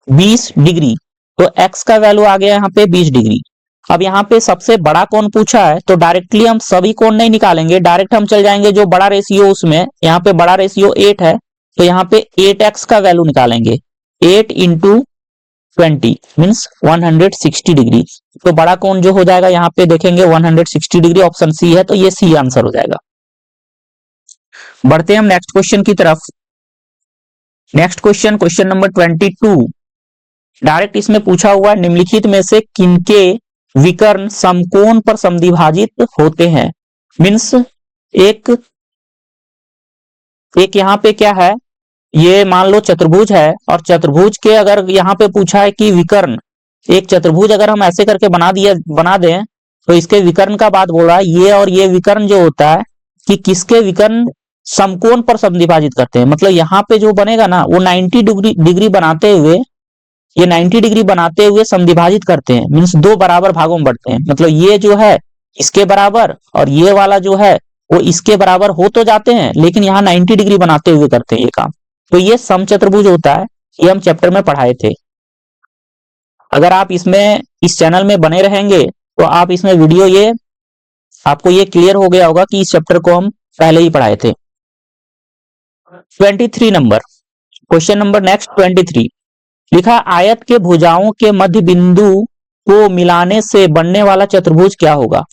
20 डिग्री, तो x का वैल्यू आ गया यहाँ पे 20 डिग्री। अब यहाँ पे सबसे बड़ा कोण पूछा है तो डायरेक्टली हम सभी कोण नहीं निकालेंगे, डायरेक्ट हम चल जाएंगे जो बड़ा रेशियो उसमें, यहाँ पे बड़ा रेशियो 8 है तो यहाँ पे 8x का वैल्यू निकालेंगे, 8 इंटू 20 मीन्स 160 डिग्री। तो बड़ा कोण जो हो जाएगा यहाँ पे देखेंगे 160 डिग्री, ऑप्शन सी है, तो ये सी आंसर हो जाएगा। बढ़ते हैं हम नेक्स्ट क्वेश्चन की तरफ। Next question, question number 22 direct इसमें पूछा हुआ है निम्नलिखित में से किनके विकर्ण समकोण पर समद्विभाजित होते हैं। मीन्स एक यहाँ पे क्या है, ये मान लो चतुर्भुज है और चतुर्भुज के अगर यहाँ पे पूछा है कि विकर्ण, एक चतुर्भुज अगर हम ऐसे करके बना दें तो इसके विकर्ण का बात बोल रहा है, ये और ये विकर्ण जो होता है कि किसके विकर्ण समकोण पर समद्विभाजित करते हैं। मतलब यहाँ पे जो बनेगा ना वो 90 डिग्री बनाते हुए, ये 90 डिग्री बनाते हुए समद्विभाजित करते हैं, मीन्स दो बराबर भागों में बढ़ते हैं। मतलब ये जो है इसके बराबर और ये वाला जो है वो इसके बराबर हो तो जाते हैं, लेकिन यहाँ 90 डिग्री बनाते हुए करते हैं ये काम। तो ये समचतुर्भुज होता है, ये हम चैप्टर में पढ़ाए थे। अगर आप इसमें इस चैनल में बने रहेंगे तो आप इसमें वीडियो ये आपको ये क्लियर हो गया होगा कि इस चैप्टर को हम पहले ही पढ़ाए थे। 23 नंबर, क्वेश्चन नंबर नेक्स्ट 23 लिखा आयत के भुजाओं के मध्य बिंदु को मिलाने से बनने वाला चतुर्भुज क्या होगा।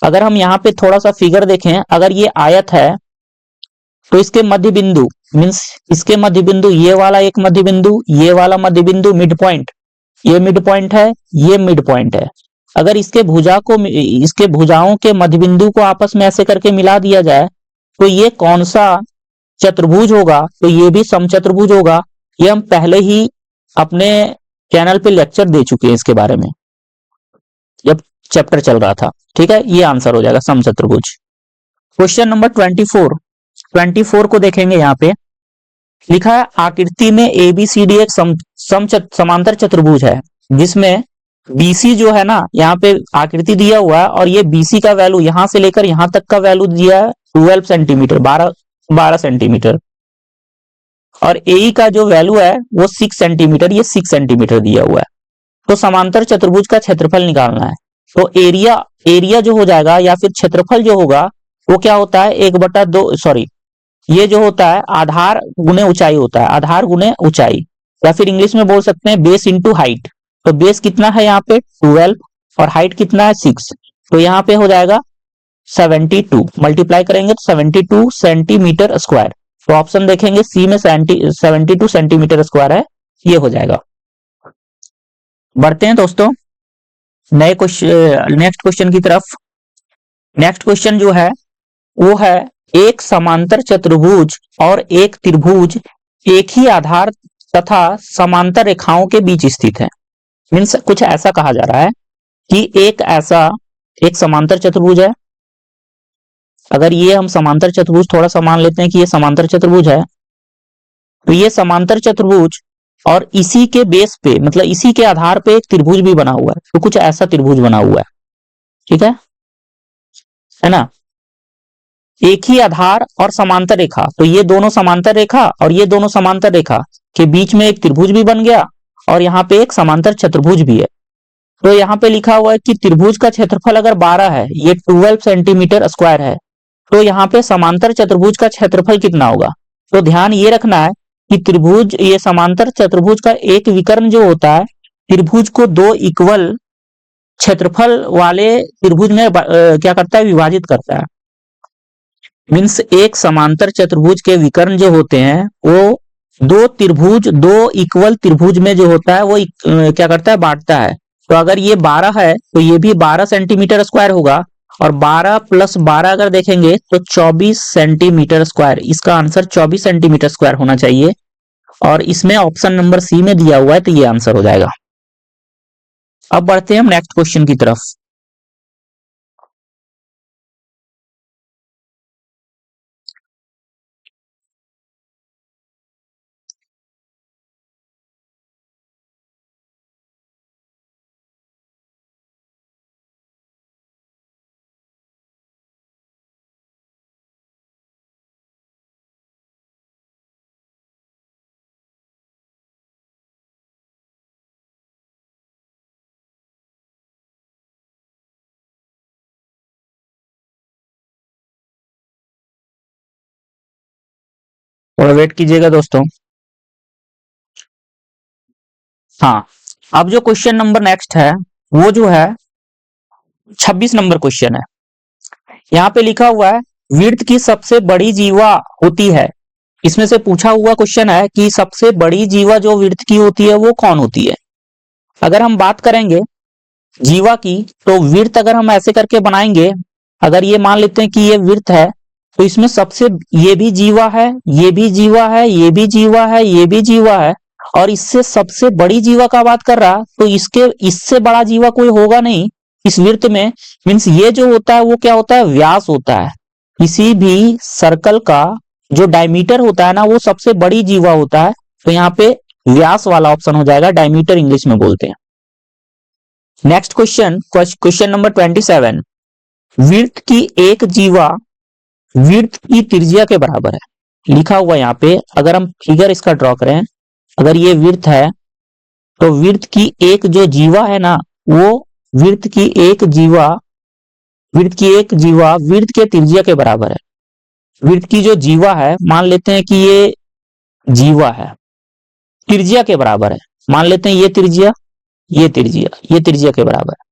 अगर हम यहाँ पे थोड़ा सा फिगर देखें, अगर ये आयत है तो इसके मध्य बिंदु मीन्स इसके मध्य बिंदु, ये वाला एक मध्य बिंदु, ये वाला मध्य बिंदु मिड पॉइंट, ये मिड पॉइंट है, ये मिड पॉइंट है। अगर इसके भुजाओं के मध्य बिंदु को आपस में ऐसे करके मिला दिया जाए तो ये कौन सा चतुर्भुज होगा, तो ये भी समचतुर्भुज होगा। ये हम पहले ही अपने चैनल पे लेक्चर दे चुके हैं इसके बारे में जब चैप्टर चल रहा था। ठीक है, ये आंसर हो जाएगा समचतुर्भुज। क्वेश्चन नंबर 24 को देखेंगे, यहाँ पे लिखा है आकृति में एबीसीडी एक समांतर चतुर्भुज है जिसमें बीसी जो है ना, यहाँ पे आकृति दिया हुआ है और ये बीसी का वैल्यू यहां से लेकर यहां तक का वैल्यू दिया है 12 सेंटीमीटर, 12 सेंटीमीटर, और ए का जो वैल्यू है वो 6 सेंटीमीटर, ये 6 सेंटीमीटर दिया हुआ है। तो समांतर चतुर्भुज का क्षेत्रफल निकालना है। तो एरिया जो हो जाएगा या फिर क्षेत्रफल जो होगा वो क्या होता है 1/2, सॉरी ये जो होता है आधार गुने ऊंचाई होता है, आधार गुने ऊंचाई, या फिर इंग्लिश में बोल सकते हैं बेस इंटू हाइट। तो बेस कितना है यहाँ पे 12 और हाइट कितना है 6, तो यहाँ पे हो जाएगा 72, मल्टीप्लाई करेंगे तो 72 सेंटीमीटर स्क्वायर। तो ऑप्शन देखेंगे सी में 72 सेंटीमीटर स्क्वायर है, ये हो जाएगा। बढ़ते हैं दोस्तों नए क्वेश्चन, नेक्स्ट क्वेश्चन की तरफ। नेक्स्ट क्वेश्चन जो है वो है एक समांतर चतुर्भुज और एक त्रिभुज एक ही आधार तथा समांतर रेखाओं के बीच स्थित है। मीन्स कुछ ऐसा कहा जा रहा है कि एक समांतर चतुर्भुज है अगर ये हम समांतर चतुर्भुज थोड़ा सा मान लेते हैं कि ये समांतर चतुर्भुज है, तो ये समांतर चतुर्भुज और इसी के बेस पे मतलब इसी के आधार पे एक त्रिभुज भी बना हुआ है, तो कुछ ऐसा त्रिभुज बना हुआ है, ठीक है ना। एक ही आधार और समांतर रेखा, तो ये दोनों समांतर रेखा और ये दोनों समांतर रेखा के बीच में एक त्रिभुज भी बन गया और यहाँ पे एक समांतर चतुर्भुज भी है। तो यहाँ पे लिखा हुआ है कि त्रिभुज का क्षेत्रफल अगर 12 है, ये 12 सेंटीमीटर स्क्वायर है, तो यहाँ पे समांतर चतुर्भुज का क्षेत्रफल कितना होगा। तो ध्यान ये रखना है कि त्रिभुज, ये समांतर चतुर्भुज का एक विकर्ण जो होता है, त्रिभुज को दो इक्वल क्षेत्रफल वाले त्रिभुज में क्या करता है, विभाजित करता है। मीन्स एक समांतर चतुर्भुज के विकर्ण जो होते हैं वो दो त्रिभुज, दो इक्वल त्रिभुज में जो होता है वो क्या करता है, बांटता है। तो अगर ये 12 है तो ये भी 12 सेंटीमीटर स्क्वायर होगा और 12 प्लस 12 अगर देखेंगे तो 24 सेंटीमीटर स्क्वायर। इसका आंसर 24 सेंटीमीटर स्क्वायर होना चाहिए और इसमें ऑप्शन नंबर सी में दिया हुआ है, तो ये आंसर हो जाएगा। अब बढ़ते हैं हम नेक्स्ट क्वेश्चन की तरफ। थोड़ा वेट कीजिएगा दोस्तों। हाँ, अब जो क्वेश्चन नंबर नेक्स्ट है वो जो है 26 नंबर क्वेश्चन है। यहाँ पे लिखा हुआ है वृत्त की सबसे बड़ी जीवा होती है। इसमें से पूछा हुआ क्वेश्चन है कि सबसे बड़ी जीवा जो वृत्त की होती है वो कौन होती है। अगर हम बात करेंगे जीवा की, तो वृत्त अगर हम ऐसे करके बनाएंगे, अगर ये मान लेते हैं कि ये वृत्त है, तो इसमें सबसे, ये भी जीवा है, ये भी जीवा है, ये भी जीवा है, ये भी जीवा है, और इससे सबसे बड़ी जीवा का बात कर रहा, तो इससे बड़ा जीवा कोई होगा नहीं इस वृत्त में। मीन्स ये जो होता है वो क्या होता है, व्यास होता है। किसी भी सर्कल का जो डायमीटर होता है ना, वो सबसे बड़ी जीवा होता है। तो यहाँ पे व्यास वाला ऑप्शन हो जाएगा, डायमीटर इंग्लिश में बोलते हैं। Next question, question number 27। वृत्त की एक जीवा वृत्त की त्रिज्या के बराबर है। लिखा हुआ यहाँ पे, अगर हम फिगर इसका ड्रॉ करें, अगर ये वृत्त है तो वृत्त की एक जो जीवा है ना, वो वृत्त की एक जीवा वृत्त के त्रिज्या के बराबर है। वृत्त की जो जीवा है, मान लेते हैं कि ये जीवा है, त्रिज्या के बराबर है। मान लेते हैं ये त्रिज्या, ये त्रिज्या के बराबर है।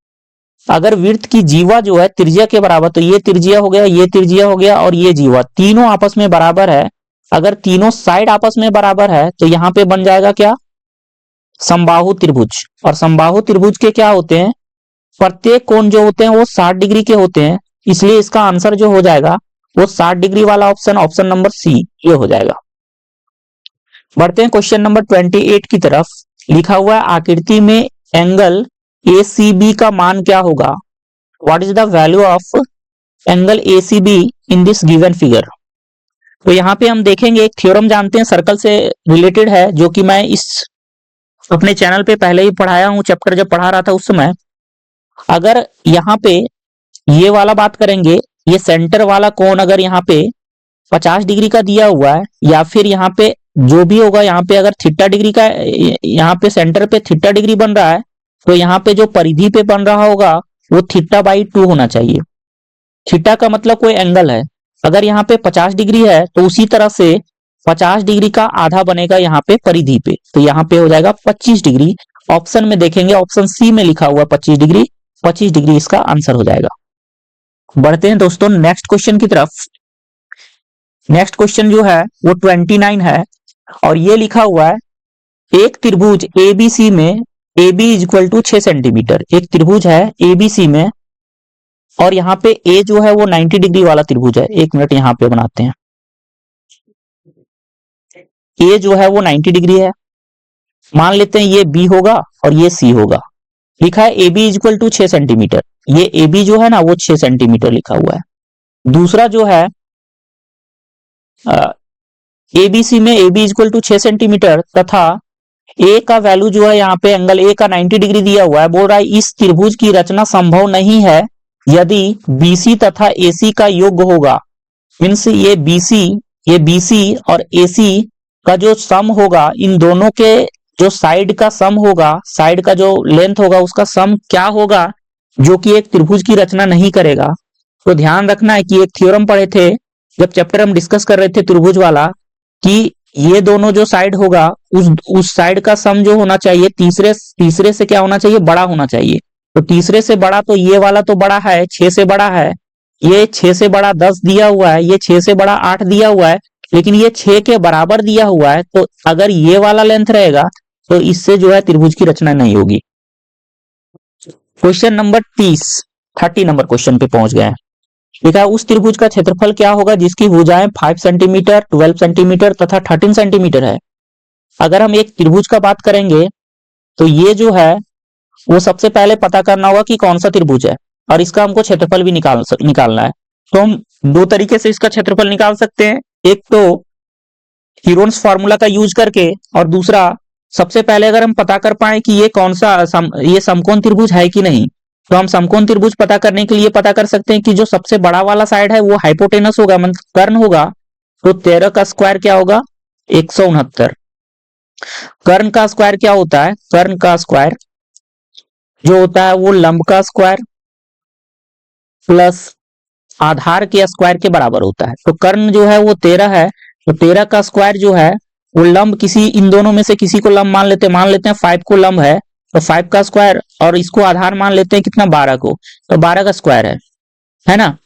अगर वृत्त की जीवा जो है त्रिज्या के बराबर, तो ये त्रिज्या हो गया, ये त्रिज्या हो गया और ये जीवा, तीनों आपस में बराबर है। अगर तीनों साइड आपस में बराबर है तो यहाँ पे बन जाएगा क्या, समबाहु त्रिभुज। और समबाहु त्रिभुज के क्या होते हैं, प्रत्येक कोण जो होते हैं वो 60 डिग्री के होते हैं। इसलिए इसका आंसर जो हो जाएगा वो 60 डिग्री वाला ऑप्शन, ऑप्शन नंबर सी, ये हो जाएगा। बढ़ते हैं क्वेश्चन नंबर 28 की तरफ। लिखा हुआ है आकृति में एंगल ACB का मान क्या होगा। What is the value of angle ACB in this given figure. तो यहाँ पे हम देखेंगे, एक थ्योरम जानते हैं, सर्कल से रिलेटेड है, जो कि मैं इस अपने चैनल पे पहले ही पढ़ाया हूँ, चैप्टर जब पढ़ा रहा था उस समय। अगर यहाँ पे ये वाला बात करेंगे, ये सेंटर वाला कोण अगर यहाँ पे 50 डिग्री का दिया हुआ है, या फिर यहाँ पे जो भी होगा, यहाँ पे अगर थीटा डिग्री का, यहाँ पे सेंटर पे थीटा डिग्री बन रहा है, तो यहाँ पे जो परिधि पे बन रहा होगा वो θ/2 होना चाहिए। थीटा का मतलब कोई एंगल है। अगर यहाँ पे 50 डिग्री है तो उसी तरह से 50 डिग्री का आधा बनेगा यहाँ पे परिधि पे, तो यहाँ पे हो जाएगा 25 डिग्री। ऑप्शन में देखेंगे, ऑप्शन सी में लिखा हुआ 25 डिग्री, 25 डिग्री इसका आंसर हो जाएगा। बढ़ते हैं दोस्तों नेक्स्ट क्वेश्चन की तरफ। नेक्स्ट क्वेश्चन जो है वो 29 है और ये लिखा हुआ है एक त्रिभुज ABC में AB इक्वल टू 6 सेंटीमीटर। एक त्रिभुज है ABC में और यहाँ पे A जो है वो 90 डिग्री वाला त्रिभुज है। एक मिनट यहाँ पे बनाते हैं। A जो है वो 90 डिग्री है, मान लेते हैं ये B होगा और ये C होगा। लिखा है AB इक्वल टू 6 सेंटीमीटर। ये AB जो है ना वो 6 सेंटीमीटर लिखा हुआ है। दूसरा जो है एबीसी में AB इक्वल टू 6 सेंटीमीटर तथा ए का वैल्यू जो है यहाँ पे एंगल ए का 90 डिग्री दिया हुआ है। बोल रहा है इस त्रिभुज की रचना संभव नहीं है यदि बीसी तथा एसी का योग होगा। मीन्स ये बीसी और एसी का जो सम होगा, इन दोनों के जो साइड का सम होगा, साइड का जो लेंथ होगा उसका सम क्या होगा, जो कि एक त्रिभुज की रचना नहीं करेगा। तो ध्यान रखना है कि एक थ्योरम पढ़े थे जब चैप्टर हम डिस्कस कर रहे थे त्रिभुज वाला, कि ये दोनों जो साइड होगा उस साइड का सम जो होना चाहिए तीसरे से क्या होना चाहिए, बड़ा होना चाहिए। तो तीसरे से बड़ा तो ये वाला तो बड़ा है, 6 से बड़ा है, ये 6 से बड़ा 10 दिया हुआ है, ये 6 से बड़ा 8 दिया हुआ है, लेकिन ये 6 के बराबर दिया हुआ है। तो अगर ये वाला लेंथ रहेगा तो इससे जो है त्रिभुज की रचना नहीं होगी। क्वेश्चन नंबर 30 नंबर क्वेश्चन पे पहुंच गए हैं। लिखा है उस त्रिभुज का क्षेत्रफल क्या होगा जिसकी भुजाएं 5 सेंटीमीटर 12 सेंटीमीटर तथा 13 सेंटीमीटर है। अगर हम एक त्रिभुज का बात करेंगे तो ये जो है वो सबसे पहले पता करना होगा कि कौन सा त्रिभुज है, और इसका हमको क्षेत्रफल भी निकालना है। तो हम दो तरीके से इसका क्षेत्रफल निकाल सकते हैं, एक तो हीरोन्स फार्मूला का यूज करके, और दूसरा सबसे पहले अगर हम पता कर पाए कि ये कौन सा ये समकोण त्रिभुज है कि नहीं, तो हम समकोण त्रिभुज पता करने के लिए पता कर सकते हैं कि जो सबसे बड़ा वाला साइड है वो हाइपोटेनस होगा, मतलब कर्ण होगा। तो 13 का स्क्वायर क्या होगा, 169। कर्ण का स्क्वायर क्या होता है, कर्ण का स्क्वायर जो होता है वो लंब का स्क्वायर प्लस आधार के स्क्वायर के बराबर होता है। तो कर्ण जो है वो 13 है, तो 13 का स्क्वायर जो है वो लंब किसी इन दोनों में से किसी को लंब मान लेते हैं 5 को लंब है, तो 5 का स्क्वायर, और इसको आधार मान लेते हैं कितना, 12 को, तो 12 का स्क्वायर है ना।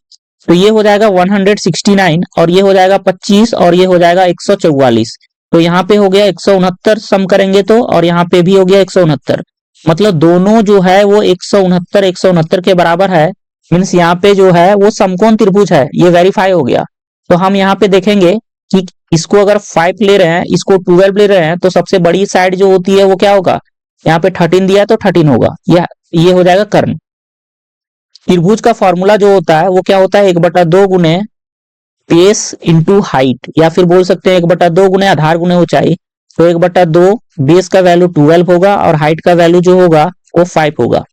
तो ये हो जाएगा 169, और ये हो जाएगा 25, और ये हो जाएगा 144। तो यहाँ पे हो गया 169 सम करेंगे तो, और यहाँ पे भी हो गया 169, मतलब दोनों जो है वो 169 के बराबर है। मीन्स यहाँ पे जो है वो समकोण त्रिभुज है, ये वेरीफाई हो गया। तो हम यहाँ पे देखेंगे कि इसको अगर 5 ले रहे हैं, इसको 12 ले रहे हैं, तो सबसे बड़ी साइड जो होती है वो क्या होगा, यहाँ पे 13 दिया है तो 13 होगा, ये हो जाएगा कर्ण। त्रिभुज का फॉर्मूला जो होता है वो क्या होता है, 1/2 गुने बेस इंटू हाइट, या फिर बोल सकते हैं 1/2 गुने आधार गुने ऊंचाई। तो 1/2 बेस का वैल्यू 12 होगा और हाइट का वैल्यू जो होगा वो 5 होगा।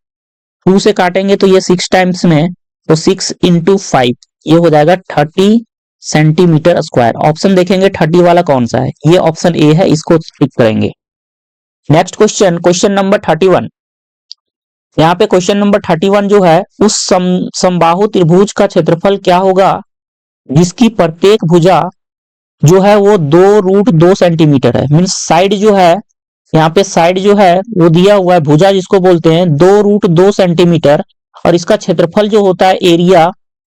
2 से काटेंगे तो ये 6 टाइम्स में, तो 6 इंटू 5 ये हो जाएगा 30 सेंटीमीटर स्क्वायर। ऑप्शन देखेंगे 30 वाला कौन सा है, ये ऑप्शन ए है, इसको टिक करेंगे। Next question, question number 31। यहाँ पे क्वेश्चन नंबर 31 जो है उस समबाहु त्रिभुज का क्षेत्रफल क्या होगा जिसकी प्रत्येक भुजा जो है वो 2√2 सेंटीमीटर है। मीन्स साइड जो है, यहाँ पे साइड जो है वो दिया हुआ है, भुजा जिसको बोलते हैं 2√2 सेंटीमीटर, और इसका क्षेत्रफल जो होता है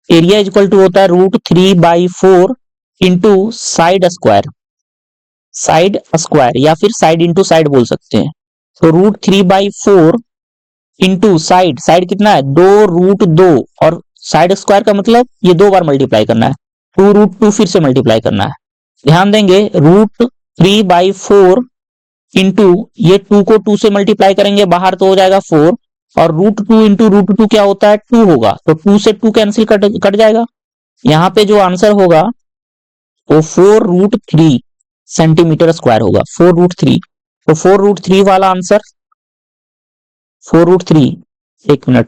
एरिया इक्वल टू होता है √3/4 इंटू साइड स्क्वायर, या फिर साइड इंटू साइड बोल सकते हैं। तो √3/4 इंटू साइड कितना है, 2√2, और साइड स्क्वायर का मतलब ये 2 बार मल्टीप्लाई करना है, 2√2 फिर से मल्टीप्लाई करना है। ध्यान देंगे √3/4 इंटू ये 2 को 2 से मल्टीप्लाई करेंगे बाहर तो हो जाएगा 4, और √2 इंटू √2 क्या होता है 2 होगा, तो 2 से 2 कैंसिल कट जाएगा। यहाँ पे जो आंसर होगा वो 4√3 सेंटीमीटर स्क्वायर होगा, 4√3। तो 4√3 वाला आंसर 4√3, एक मिनट,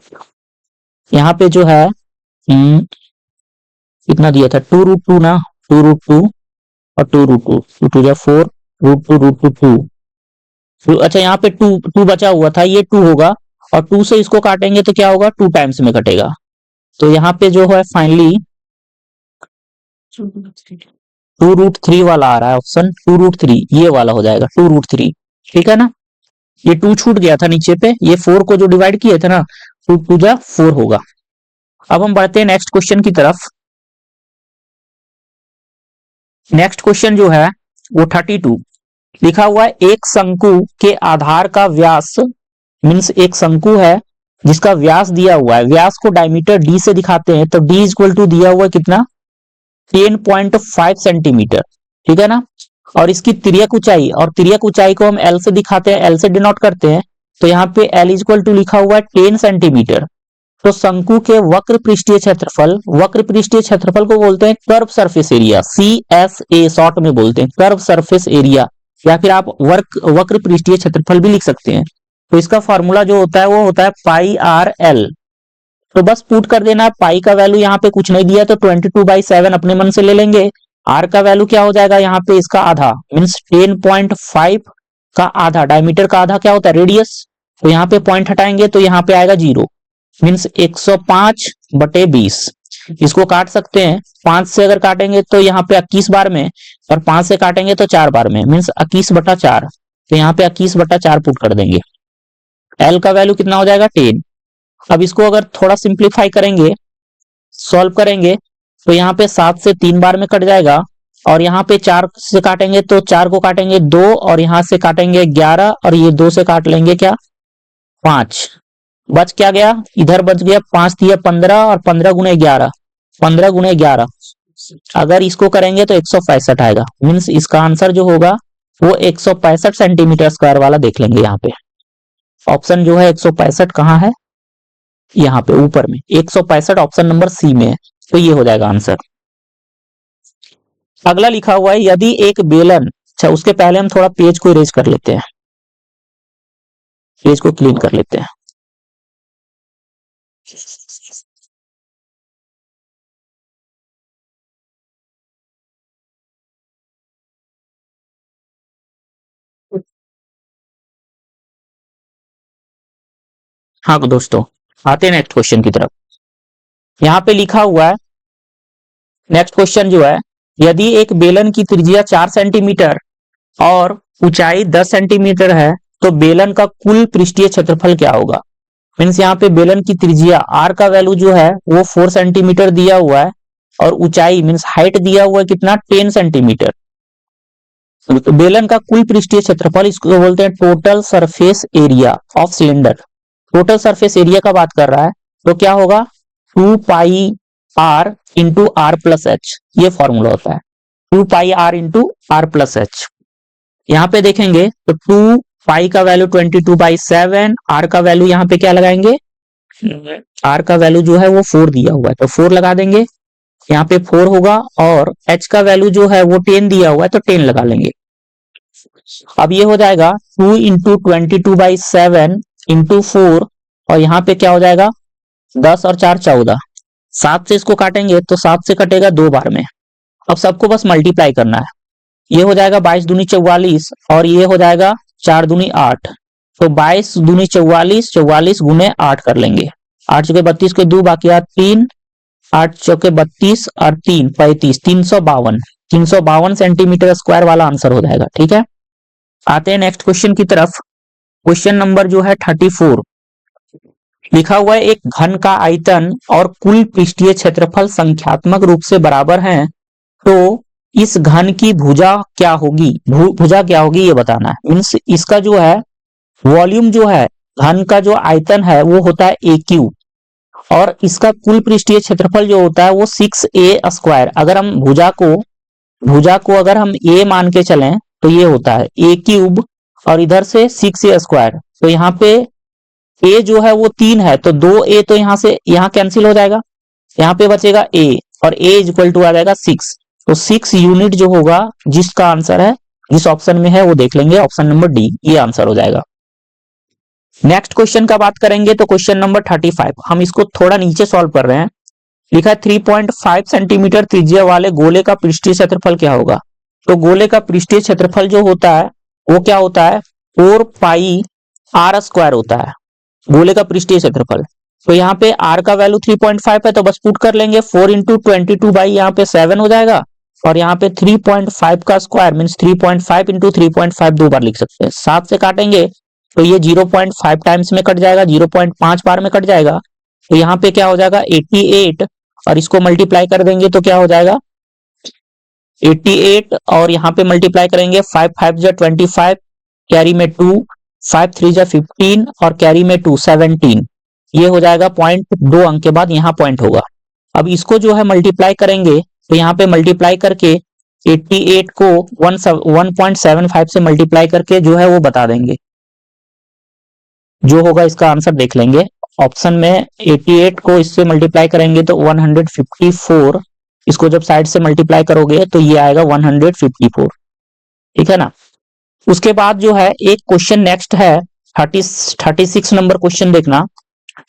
यहाँ पे जो है कितना दिया था, 2√2 ना, 2√2 और 2√2, 2 जा 4, √2 अच्छा यहाँ पे 2 बचा हुआ था, ये 2 होगा, और 2 से इसको काटेंगे तो क्या होगा, 2 टाइम्स में कटेगा। तो यहाँ पे जो है फाइनली 2√3 वाला आ रहा है ऑप्शन, 2√3 ये वाला हो जाएगा 2√3, ठीक है ना। ये 2 छूट गया था नीचे पे, ये 4 को जो डिवाइड किए थे ना, 2 जा 4 होगा। अब हम बढ़ते हैं नेक्स्ट क्वेश्चन की तरफ। नेक्स्ट क्वेश्चन जो है वो 32 लिखा हुआ है, एक शंकु के आधार का व्यास, मीन्स एक शंकु है जिसका व्यास दिया हुआ है, व्यास को डायमीटर d से दिखाते हैं, तो d इक्वल टू दिया हुआ है कितना, 10.5 सेंटीमीटर, ठीक है ना। और इसकी तिर्यक ऊंचाई, और तिर्यक ऊंचाई को हम L से दिखाते हैं, L से डिनोट करते हैं, तो यहाँ पे L इक्वल टू लिखा हुआ है 10 सेंटीमीटर। तो शंकु के वक्र पृष्ठीय क्षेत्रफल को बोलते हैं curve surface area, CSA short में बोलते हैं, कर्व सरफेस एरिया, या फिर आप वक्र पृष्ठीय क्षेत्रफल भी लिख सकते हैं। तो इसका फॉर्मूला जो होता है वो होता है पाई आर एल। तो बस पुट कर देना, पाई का वैल्यू यहाँ पे कुछ नहीं दिया तो 22/7 अपने मन से ले लेंगे। आर का वैल्यू क्या हो जाएगा यहाँ पे, इसका आधा मीन्स 10.5 का आधा, डायमीटर का आधा क्या होता है, रेडियस। तो यहाँ पे पॉइंट हटाएंगे तो यहाँ पे आएगा 0 मीन्स 105/20। इसको काट सकते हैं, 5 से अगर काटेंगे तो यहाँ पे 21 बार में, और 5 से काटेंगे तो 4 बार में, मीन्स 21/4। तो यहाँ पे 21/4 पुट कर देंगे। एल का वैल्यू कितना हो जाएगा, 10। अब इसको अगर थोड़ा सिंप्लीफाई करेंगे, सॉल्व करेंगे, तो यहाँ पे 7 से 3 बार में कट जाएगा, और यहाँ पे 4 से काटेंगे तो 4 को काटेंगे 2, और यहाँ से काटेंगे 11, और ये 2 से काट लेंगे क्या, 5। बच क्या गया, इधर बच गया 5 दिया 15, और 15 गुणे 11, 15 गुणे 11 अगर इसको करेंगे तो 165 आएगा। मीन्स इसका आंसर जो होगा वो 165 सेंटीमीटर स्क्वायर वाला देख लेंगे। यहाँ पे ऑप्शन जो है 165 कहाँ है, यहाँ पे ऊपर में 165 ऑप्शन नंबर सी में है, तो ये हो जाएगा आंसर। अगला लिखा हुआ है यदि एक बेलन, अच्छा उसके पहले हम थोड़ा पेज को इरेज कर लेते हैं, पेज को क्लीन कर लेते हैं। हाँ दोस्तों, आते हैं नेक्स्ट क्वेश्चन की तरफ। यहाँ पे लिखा हुआ है नेक्स्ट क्वेश्चन जो है, यदि एक बेलन की त्रिज्या 4 सेंटीमीटर और ऊंचाई 10 सेंटीमीटर है तो बेलन का कुल पृष्ठीय क्षेत्रफल क्या होगा। मीन्स यहाँ पे बेलन की त्रिज्या आर का वैल्यू जो है वो 4 सेंटीमीटर दिया हुआ है, और ऊंचाई मीन्स हाइट दिया हुआ है कितना, 10 सेंटीमीटर। तो बेलन का कुल पृष्ठीय क्षेत्रफल, इसको बोलते हैं total surface area of cylinder. Total surface area का बात कर रहा है, तो क्या होगा 2 pi R into R plus H, ये फॉर्मूला होता है 2 pi R into R plus H. यहाँ पे देखेंगे तो 2 पाई का वैल्यू 22/7, आर का वैल्यू यहाँ पे क्या लगाएंगे, आर का वैल्यू जो है वो 4 दिया हुआ है तो 4 लगा देंगे, यहाँ पे 4 होगा, और एच का वैल्यू जो है वो 10 दिया हुआ है तो 10 लगा लेंगे। अब ये हो जाएगा 2 इंटू 22/7 इंटू 4, और यहाँ पे क्या हो जाएगा 10 और 4 14, 7 से इसको काटेंगे तो 7 से कटेगा 2 बार में। अब सबको बस मल्टीप्लाई करना है, ये हो जाएगा 22 दूनी 44, और ये हो जाएगा 4 दूनी 8, तो 22 दूनी 44, 44 गुने 8 कर लेंगे, 8 चौके 32 के 2 बाकी 3, 8 चौके 32 और 3 35, 352 सेंटीमीटर स्क्वायर वाला आंसर हो जाएगा। ठीक है, आते हैं नेक्स्ट क्वेश्चन की तरफ। क्वेश्चन नंबर जो है 34 लिखा हुआ है, एक घन का आयतन और कुल पृष्ठीय क्षेत्रफल संख्यात्मक रूप से बराबर हैं, तो इस घन की भुजा क्या होगी, भुजा क्या होगी ये बताना है। मीन्स इसका जो है वॉल्यूम जो है, घन का जो आयतन है वो होता है AQ, और इसका कुल पृष्ठीय क्षेत्रफल जो होता है वो 6A स्क्वायर। अगर हम भुजा को अगर हम A मान के चलें तो ये होता है A³ और इधर से 6A स्क्वायर। तो यहाँ पे A जो है वो 3 है तो 2A तो यहाँ से यहाँ कैंसिल हो जाएगा, यहाँ पे बचेगा A, और A इक्वल टू आ जाएगा 6। तो 6 यूनिट जो होगा, जिसका आंसर है जिस ऑप्शन में है वो देख लेंगे, ऑप्शन नंबर डी, ये आंसर हो जाएगा। नेक्स्ट क्वेश्चन का बात करेंगे तो क्वेश्चन नंबर 35, हम इसको थोड़ा नीचे सॉल्व कर रहे हैं। लिखा है 3.5 सेंटीमीटर त्रिज्या वाले गोले का पृष्ठीय क्षेत्रफल क्या होगा। तो गोले का पृष्ठीय क्षेत्रफल जो होता है वो क्या होता है 4 पाई आर स्क्वायर होता है, गोले का पृष्ठीय क्षेत्रफल। तो यहाँ पे आर का वैल्यू 3.5 है तो बस पुट कर लेंगे, 4 इंटू 22 यहाँ पे 7 हो जाएगा, और यहाँ पे 3.5 का स्क्वायर मीन्स 3.5 इंटू 3.5 दो बार लिख सकते हैं। 7 से काटेंगे तो ये 0.5 टाइम्स में कट जाएगा, 0.5 बार में कट जाएगा, तो यहाँ पे क्या हो जाएगा 88, और इसको मल्टीप्लाई कर देंगे तो क्या हो जाएगा 88, और यहाँ पे मल्टीप्लाई करेंगे 5 5 जा 25, कैरी में 2, 5 3 जा 15, और कैरी में 2 17, ये हो जाएगा पॉइंट, 2 अंक के बाद यहाँ पॉइंट होगा। अब इसको जो है मल्टीप्लाई करेंगे तो यहाँ पे मल्टीप्लाई करके 88 को 1.75 से मल्टीप्लाई करके जो है वो बता देंगे, जो होगा इसका आंसर देख लेंगे, ऑप्शन में 88 को इससे मल्टीप्लाई करेंगे तो 154, इसको जब साइड से मल्टीप्लाई करोगे तो ये आएगा 154, ठीक है ना। उसके बाद जो है एक क्वेश्चन नेक्स्ट है 36 नंबर क्वेश्चन देखना।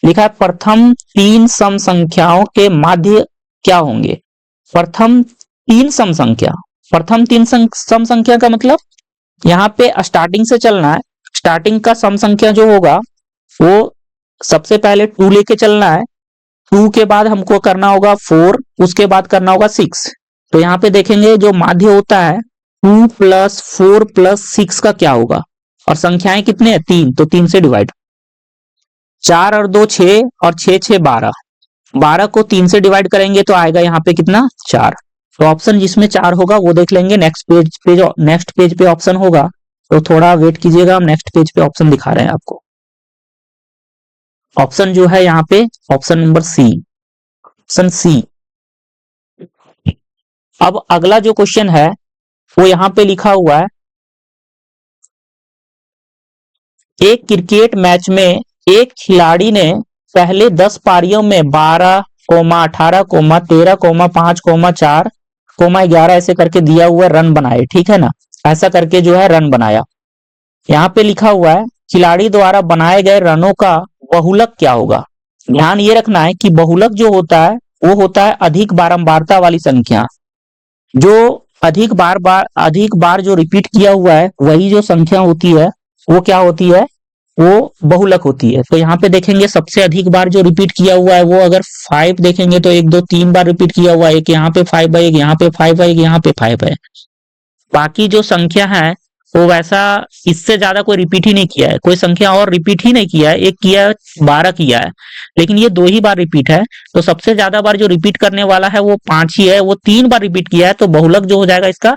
लिखा है प्रथम तीन सम संख्याओं के माध्य क्या होंगे। प्रथम तीन सम संख्या, प्रथम तीन सम संख्या का मतलब यहाँ पे स्टार्टिंग से चलना है। स्टार्टिंग का सम संख्या जो होगा वो सबसे पहले 2 लेके चलना है, 2 के बाद हमको करना होगा 4, उसके बाद करना होगा 6। तो यहाँ पे देखेंगे जो माध्य होता है 2 + 4 + 6 का क्या होगा, और संख्याएं कितने हैं 3, तो 3 से डिवाइड, 4 और 2 6 और 6 6 12, 12 को 3 से डिवाइड करेंगे तो आएगा यहाँ पे कितना 4। तो ऑप्शन जिसमें 4 होगा वो देख लेंगे। नेक्स्ट पेज पे ऑप्शन होगा, तो थोड़ा वेट कीजिएगा, हम नेक्स्ट पेज पे ऑप्शन दिखा रहे हैं आपको। ऑप्शन जो है यहाँ पे option number C, option C. अब अगला जो क्वेश्चन है वो यहाँ पे लिखा हुआ है एक क्रिकेट मैच में एक खिलाड़ी ने पहले 10 पारियों में 12, 18, 13, 5, 4, 11 ऐसे करके दिया हुआ रन बनाए, ठीक है ना। ऐसा करके जो है रन बनाया। यहाँ पे लिखा हुआ है खिलाड़ी द्वारा बनाए गए रनों का बहुलक क्या होगा। ध्यान ये रखना है कि बहुलक जो होता है वो होता है अधिक बारंबारता वाली संख्या। जो अधिक बार जो रिपीट किया हुआ है वही जो संख्या होती है वो क्या होती है, वो बहुलक होती है। तो यहाँ पे देखेंगे सबसे अधिक बार जो रिपीट किया हुआ है वो अगर 5 देखेंगे तो 1 2 3 बार रिपीट किया हुआ है, एक यहाँ पे 5 है, एक यहाँ पे 5 है, एक यहाँ पे 5 है। बाकी जो संख्या है वो वैसा इससे ज्यादा कोई रिपीट ही नहीं किया है, कोई संख्या और रिपीट ही नहीं किया है। एक किया 12 किया है, लेकिन ये 2 ही बार रिपीट है। तो सबसे ज्यादा बार जो रिपीट करने वाला है वो 5 ही है, वो 3 बार रिपीट किया है। तो बहुलक जो हो जाएगा इसका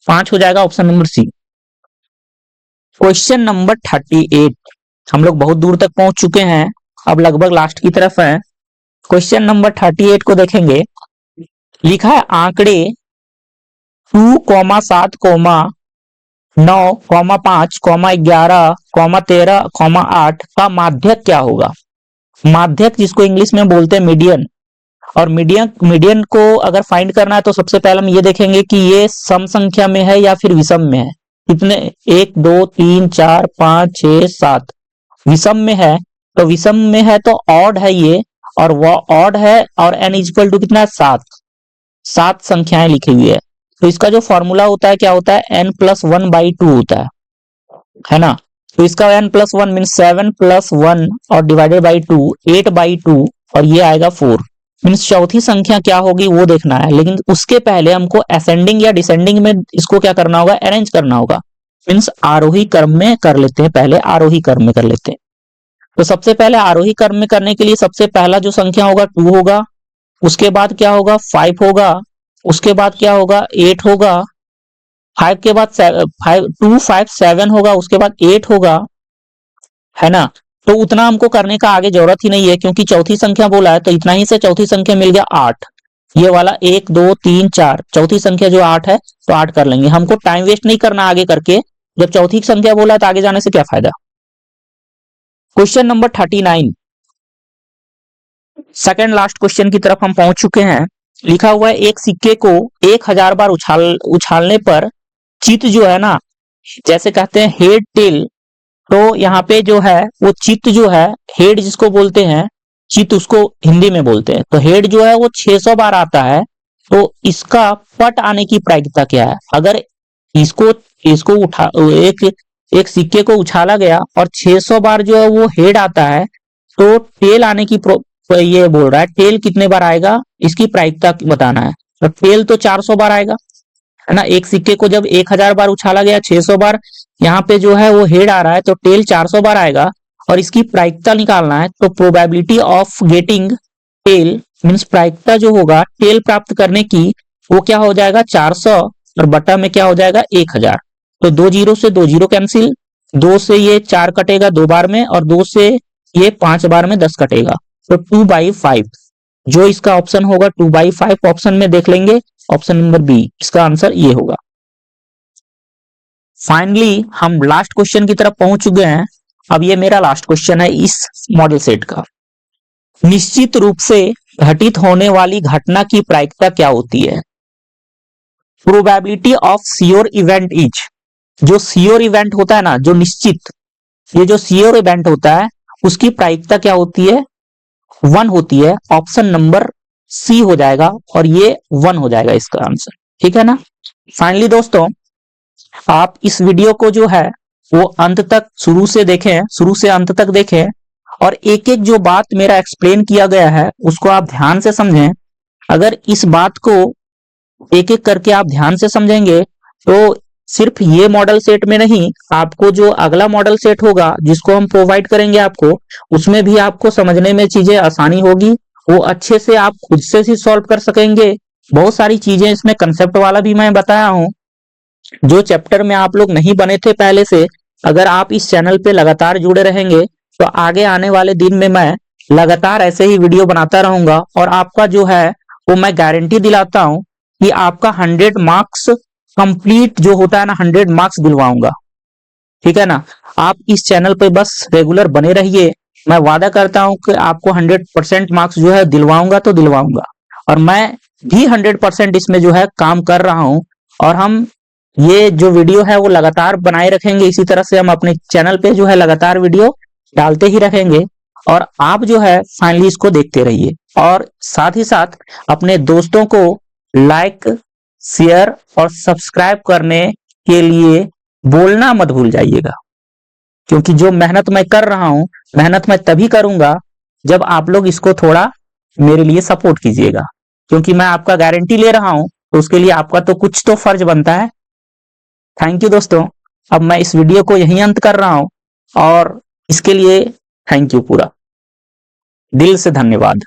5 हो जाएगा, option number C. Question number 38, हम लोग बहुत दूर तक पहुंच चुके हैं, अब लगभग लास्ट की तरफ है। क्वेश्चन नंबर 38 को देखेंगे। लिखा है आंकड़े 2, 7, 9, 5, 11, 13, 8 का माध्यक क्या होगा। माध्यक जिसको इंग्लिश में बोलते हैं मीडियन, और मीडियन को अगर फाइंड करना है तो सबसे पहले हम ये देखेंगे कि ये सम संख्या में है या फिर विषम में है। कितने 1 2 3 4 5 6 7 विषम में है, तो विषम में है तो ऑड है ये, और वो ऑड है, और n इक्वल टू कितना है 7 संख्याएं लिखी हुई है। तो इसका जो फॉर्मूला होता है क्या होता है n+1/2 होता है ना। तो इसका n+1 मीन 7+1 और डिवाइडेड बाई 2 8/2, और ये आएगा 4। मीन्स चौथी संख्या क्या होगी वो देखना है, लेकिन उसके पहले हमको असेंडिंग या डिसेंडिंग में इसको क्या करना होगा, अरेंज करना होगा। मीन्स आरोही क्रम में कर लेते हैं, पहले आरोही क्रम में कर लेते हैं। तो सबसे पहले आरोही क्रम में करने के लिए सबसे पहला जो संख्या होगा 2 होगा, उसके बाद क्या होगा 5 होगा, उसके बाद क्या होगा 8 होगा, 5 के बाद 2 5 7 होगा, उसके बाद 8 होगा, है ना। तो उतना हमको करने का आगे जरूरत ही नहीं है, क्योंकि चौथी संख्या बोला है तो इतना ही से चौथी संख्या मिल गया 8। ये वाला 1 2 3 4, चौथी संख्या जो 8 है तो 8 कर लेंगे। हमको टाइम वेस्ट नहीं करना आगे करके, जब चौथी संख्या बोला है तो आगे जाने से क्या फायदा। Question number 39, second last question की तरफ हम पहुंच चुके हैं। लिखा हुआ है एक सिक्के को 1000 बार उछालने पर चित्त जो है ना, जैसे कहते हैं हेड टेल, तो यहाँ पे जो है वो चित्त जो है, हेड जिसको बोलते हैं, चित्त उसको हिंदी में बोलते हैं, तो हेड जो है वो 600 बार आता है। तो इसका पट आने की प्रायिकता क्या है। अगर इसको उठा एक सिक्के को उछाला गया और 600 बार जो है वो हेड आता है, तो टेल आने की ये बोल रहा है टेल कितने बार आएगा, इसकी प्रायिकता बताना है। तो टेल तो 400 बार आएगा, है ना। एक सिक्के को जब 1000 बार उछाला गया, 600 बार यहाँ पे जो है वो हेड आ रहा है, तो टेल 400 बार आएगा। और इसकी प्रायिकता निकालना है, तो probability of getting tail means प्रायिकता जो होगा टेल प्राप्त करने की, वो क्या हो जाएगा 400 और बटा में क्या हो जाएगा 1000। तो 2 जीरो से 2 जीरो कैंसिल, 2 से ये 4 कटेगा 2 बार में, और 2 से ये 5 बार में 10 कटेगा, तो 2/5 जो इसका ऑप्शन होगा 2/5 ऑप्शन में देख लेंगे, ऑप्शन नंबर बी इसका आंसर ये होगा। फाइनली हम लास्ट क्वेश्चन की तरफ पहुंच चुके हैं। अब ये मेरा लास्ट क्वेश्चन है इस मॉडल सेट का। निश्चित रूप से घटित होने वाली घटना की प्रायिकता क्या होती है? Probability of sure event is, जो श्योर इवेंट होता है ना, जो निश्चित, ये जो श्योर इवेंट होता है उसकी प्रायिकता क्या होती है? 1 होती है। ऑप्शन नंबर सी हो जाएगा और ये 1 हो जाएगा इसका आंसर, ठीक है ना। फाइनली दोस्तों, आप इस वीडियो को जो है वो अंत तक शुरू से देखें, शुरू से अंत तक देखें और एक एक जो बात मेरा एक्सप्लेन किया गया है उसको आप ध्यान से समझें। अगर इस बात को एक एक करके आप ध्यान से समझेंगे तो सिर्फ ये मॉडल सेट में नहीं, आपको जो अगला मॉडल सेट होगा जिसको हम प्रोवाइड करेंगे आपको, उसमें भी आपको समझने में चीजें आसानी होगी, वो अच्छे से आप खुद से ही सॉल्व कर सकेंगे। बहुत सारी चीजें इसमें कंसेप्ट वाला भी मैं बताया हूं, जो चैप्टर में आप लोग नहीं बने थे पहले से। अगर आप इस चैनल पे लगातार जुड़े रहेंगे तो आगे आने वाले दिन में मैं लगातार ऐसे ही वीडियो बनाता रहूंगा और आपका जो है वो मैं गारंटी दिलाता हूं कि आपका 100 मार्क्स कंप्लीट जो होता है ना, 100 मार्क्स दिलवाऊंगा, ठीक है ना। आप इस चैनल पे बस रेगुलर बने रहिए, मैं वादा करता हूं कि आपको 100% मार्क्स जो है दिलवाऊंगा तो दिलवाऊंगा। और मैं भी 100% इसमें जो है काम कर रहा हूं और हम ये जो वीडियो है वो लगातार बनाए रखेंगे। इसी तरह से हम अपने चैनल पे जो है लगातार वीडियो डालते ही रहेंगे और आप जो है फाइनली इसको देखते रहिए और साथ ही साथ अपने दोस्तों को लाइक, शेयर और सब्सक्राइब करने के लिए बोलना मत भूल जाइएगा, क्योंकि जो मेहनत मैं कर रहा हूं, मेहनत मैं तभी करूंगा जब आप लोग इसको थोड़ा मेरे लिए सपोर्ट कीजिएगा, क्योंकि मैं आपका गारंटी ले रहा हूं तो उसके लिए आपका तो कुछ तो फर्ज बनता है। थैंक यू दोस्तों। अब मैं इस वीडियो को यहीं अंत कर रहा हूं और इसके लिए थैंक यू, पूरा दिल से धन्यवाद।